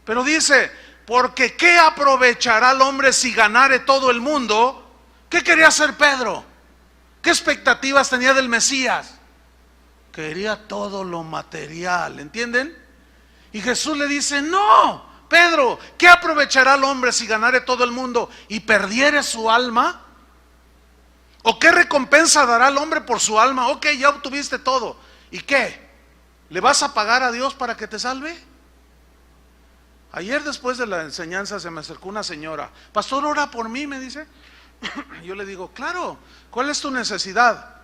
pero dice: porque ¿qué aprovechará el hombre si ganare todo el mundo? ¿Qué quería hacer Pedro? ¿Qué expectativas tenía del Mesías? Quería todo lo material, ¿entienden? Y Jesús le dice: no, Pedro, ¿qué aprovechará el hombre si ganare todo el mundo y perdiere su alma? ¿O qué recompensa dará el hombre por su alma? Ok, ya obtuviste todo. ¿Y qué? ¿Le vas a pagar a Dios para que te salve? Ayer después de la enseñanza se me acercó una señora: pastor, ora por mí, me dice. Yo le digo: claro, ¿cuál es tu necesidad?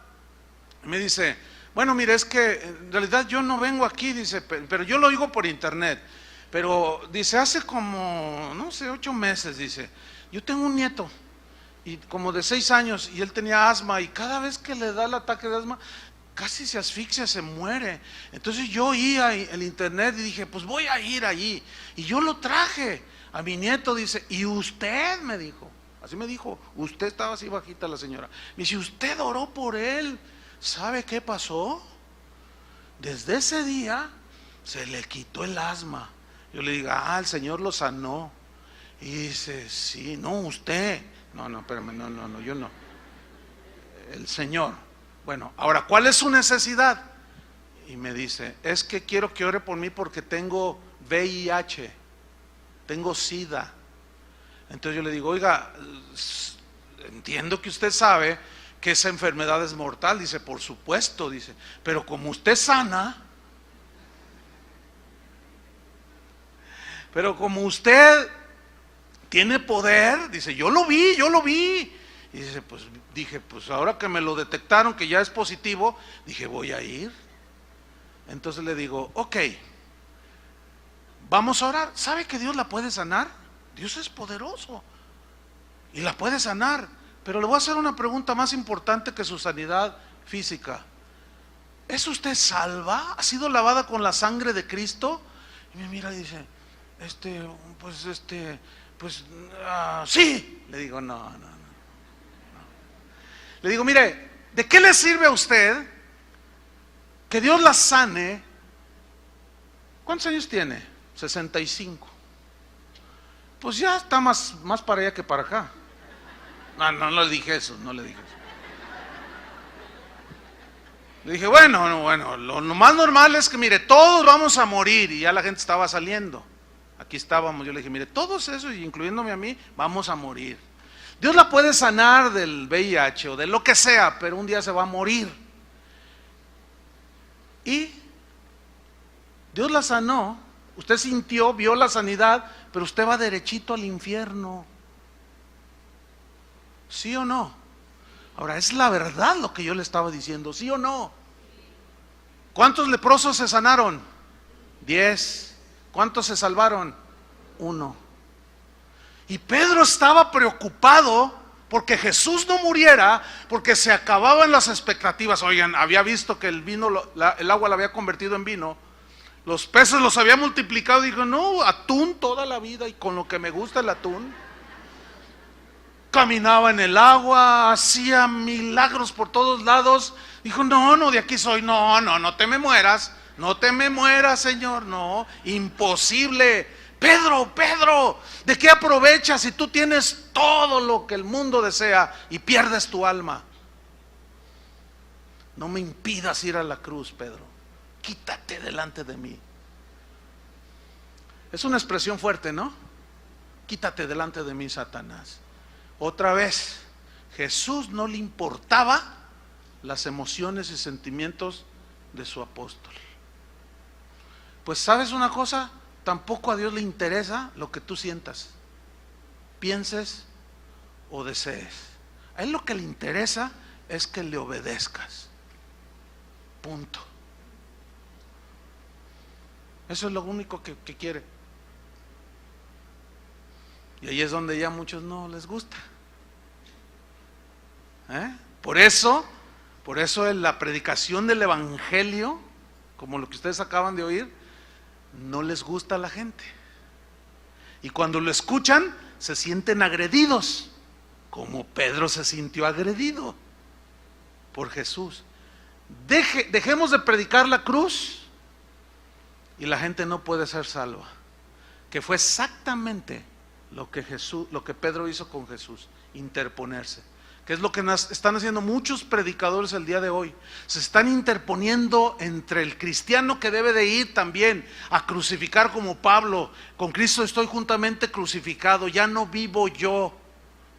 Me dice: bueno, mire, es que en realidad yo no vengo aquí, dice, pero yo lo oigo por internet. Pero dice, hace como, no sé, 8 meses, dice, yo tengo un nieto, y como de 6 años, y él tenía asma, y cada vez que le da el ataque de asma, casi se asfixia, se muere. Entonces yo oí el internet y dije, pues voy a ir allí. Y yo lo traje a mi nieto, dice, y usted me dijo, así me dijo, usted estaba así bajita la señora. Me dice, usted oró por él. ¿Sabe qué pasó? Desde ese día se le quitó el asma. Yo le digo, el Señor lo sanó. Y dice, sí, no, usted. No, espérame, no, yo no. El Señor. Bueno, ahora, ¿cuál es su necesidad? Y me dice, es que quiero que ore por mí porque tengo VIH, tengo SIDA. Entonces yo le digo, oiga, entiendo que usted sabe que esa enfermedad es mortal. Dice, por supuesto, dice, pero como usted sana, pero como usted tiene poder, dice, yo lo vi. Y dice, pues dije, pues ahora que me lo detectaron que ya es positivo, dije, voy a ir. Entonces le digo, ok, vamos a orar. ¿Sabe que Dios la puede sanar? Dios es poderoso y la puede sanar. Pero le voy a hacer una pregunta más importante que su sanidad física. ¿Es usted salva? ¿Ha sido lavada con la sangre de Cristo? Y me mira y dice, sí. Le digo, no. Le digo, mire, ¿De qué le sirve a usted que Dios la sane? ¿Cuántos años tiene? 65. Pues ya está más para allá que para acá. No le dije eso, no le dije eso. Le dije, bueno, lo más normal es que, mire, todos vamos a morir. Y ya la gente estaba saliendo. Aquí estábamos, yo le dije, mire, todos esos, incluyéndome a mí, vamos a morir. Dios la puede sanar del VIH o de lo que sea, pero un día se va a morir. Y Dios la sanó, usted sintió, vio la sanidad, pero usted va derechito al infierno. ¿Sí o no? Ahora, es la verdad lo que yo le estaba diciendo, ¿sí o no? ¿Cuántos leprosos se sanaron? 10. ¿Cuántos se salvaron? 1. Y Pedro estaba preocupado porque Jesús no muriera, porque se acababan las expectativas. Oigan, había visto que el vino, el agua la había convertido en vino, los peces los había multiplicado. Dijo, no, atún toda la vida, y con lo que me gusta el atún. Caminaba en el agua, hacía milagros por todos lados. Dijo, no, de aquí soy. No te me mueras. No te me mueras, Señor. No, imposible. Pedro, ¿de qué aprovechas si tú tienes todo lo que el mundo desea y pierdes tu alma? No me impidas ir a la cruz, Pedro. Quítate delante de mí. Es una expresión fuerte, ¿no? Quítate delante de mí, Satanás. Otra vez, Jesús no le importaba las emociones y sentimientos de su apóstol. Pues ¿sabes una cosa? Tampoco a Dios le interesa lo que tú sientas, pienses o desees. A Él lo que le interesa es que le obedezcas. Punto. Eso es lo único que quiere. Y ahí es donde ya a muchos no les gusta. Por eso en la predicación del evangelio, como lo que ustedes acaban de oír, no les gusta a la gente. Y cuando lo escuchan, se sienten agredidos, como Pedro se sintió agredido por Jesús. Dejemos de predicar la cruz y la gente no puede ser salva. Que fue exactamente lo que Pedro hizo con Jesús, interponerse. Que es lo que están haciendo muchos predicadores el día de hoy. Se están interponiendo entre el cristiano que debe de ir también a crucificar como Pablo. Con Cristo estoy juntamente crucificado, ya no vivo yo,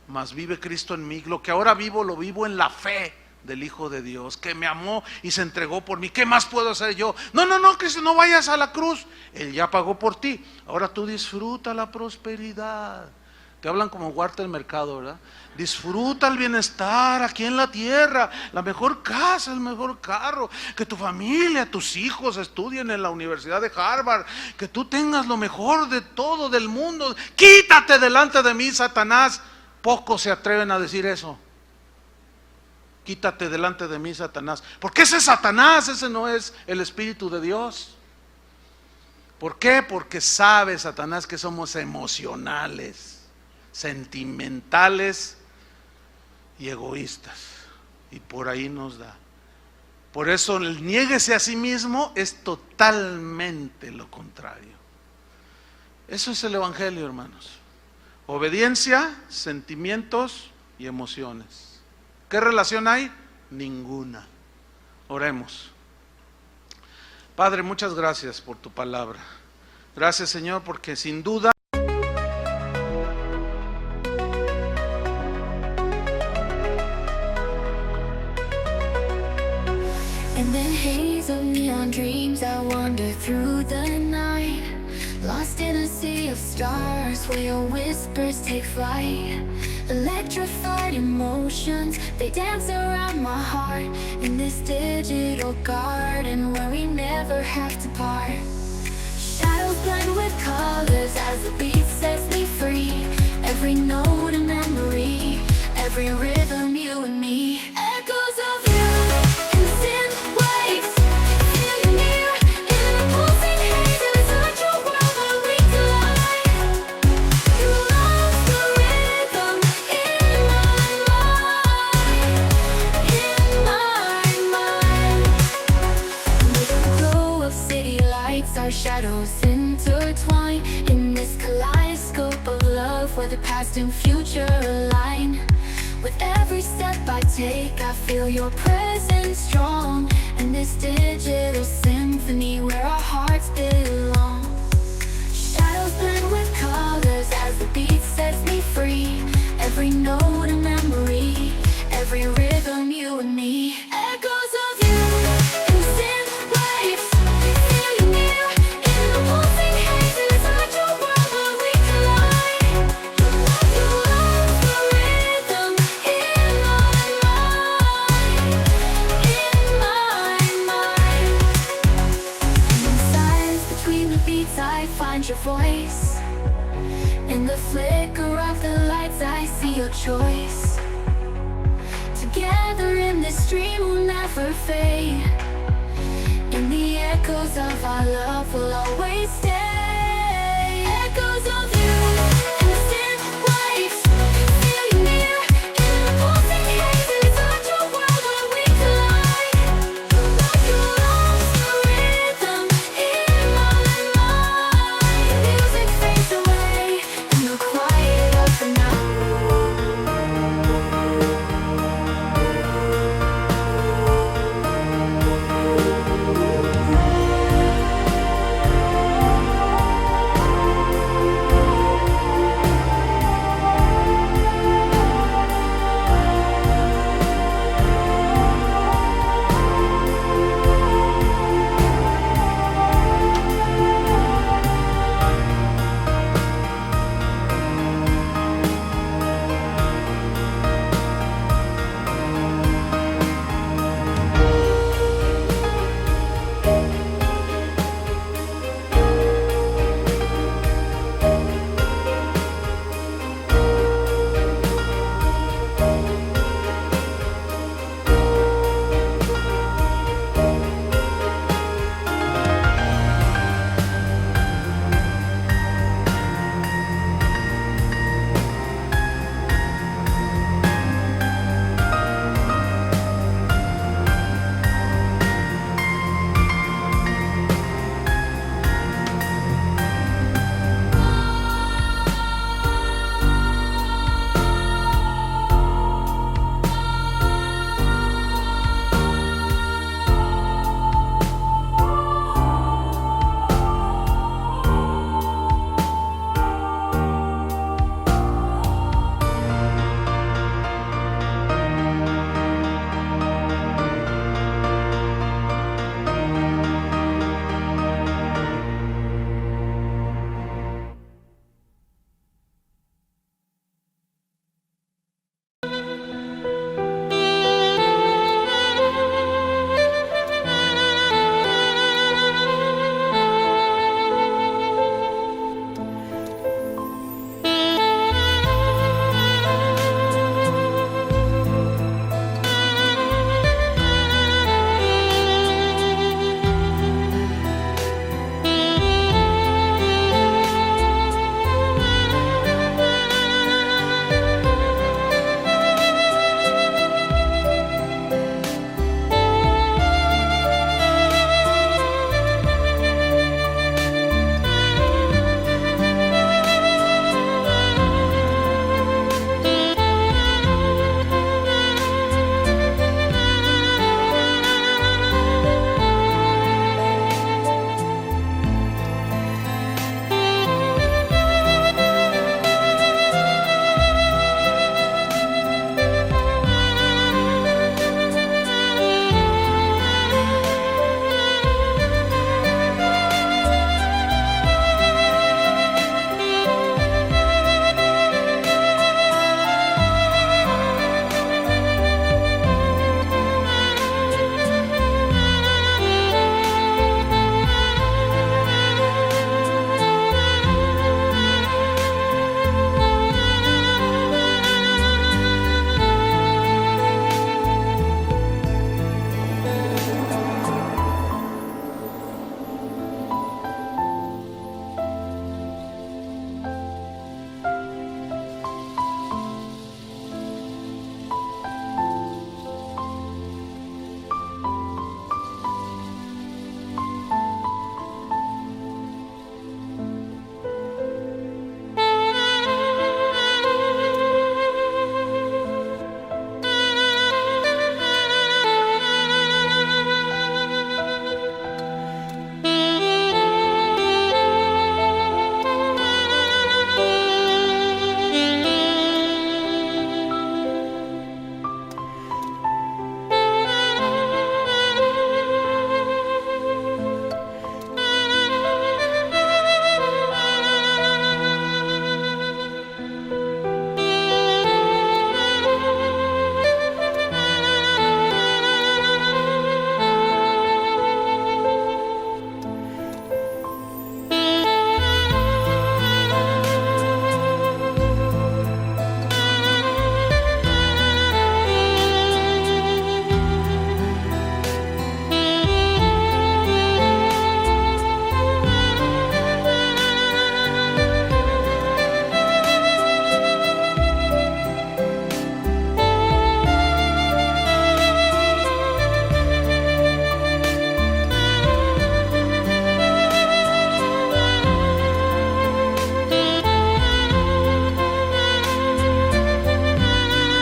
mas vive Cristo en mí. Lo que ahora vivo, lo vivo en la fe del Hijo de Dios, que me amó y se entregó por mí. ¿Qué más puedo hacer yo? No, Cristo, no vayas a la cruz. Él ya pagó por ti. Ahora tú disfruta la prosperidad. Que hablan como Huerta del Mercado, ¿verdad? Disfruta el bienestar aquí en la tierra, la mejor casa, el mejor carro, que tu familia, tus hijos estudien en la Universidad de Harvard, que tú tengas lo mejor de todo del mundo. Quítate delante de mí, Satanás. Pocos se atreven a decir eso. Quítate delante de mí, Satanás. Porque ese Satanás, ese no es el Espíritu de Dios. ¿Por qué? Porque sabe Satanás que somos emocionales, sentimentales y egoístas, y por ahí nos da. Por eso el niéguese a sí mismo es totalmente lo contrario. Eso es el evangelio, hermanos. Obediencia, sentimientos y emociones. ¿Qué relación hay? Ninguna. Oremos. Padre, muchas gracias por tu palabra. Gracias, Señor, porque sin duda in the haze of neon dreams I wander through the night, lost in a sea of stars where your whispers take flight. Electrified emotions, they dance around my heart in this digital garden where we never have to part. Shadows blend with colors as the beat sets me free. Every note a memory, every rhythm you and me. Echoes of you in synth waves, feel you near in the pulsing haze. It's such a world where we collide. You lost the rhythm in my mind, in our shadows intertwine in this kaleidoscope of love where the past and future align. With every step I take, I feel your presence strong, and this digital symphony where our hearts belong. Shadows blend with colors as the beat sets me free. Every note a memory, every rhythm you and me. Echoes of you in synth waves, feeling you in the pulsing hazes. Not your world but we collide. You love the rhythm in my mind, in my mind. And in silence between the beats I find your voice. In the flicker of the lights I see your choice. Together in this dream we'll never fade. In the echoes of our love we'll always stay.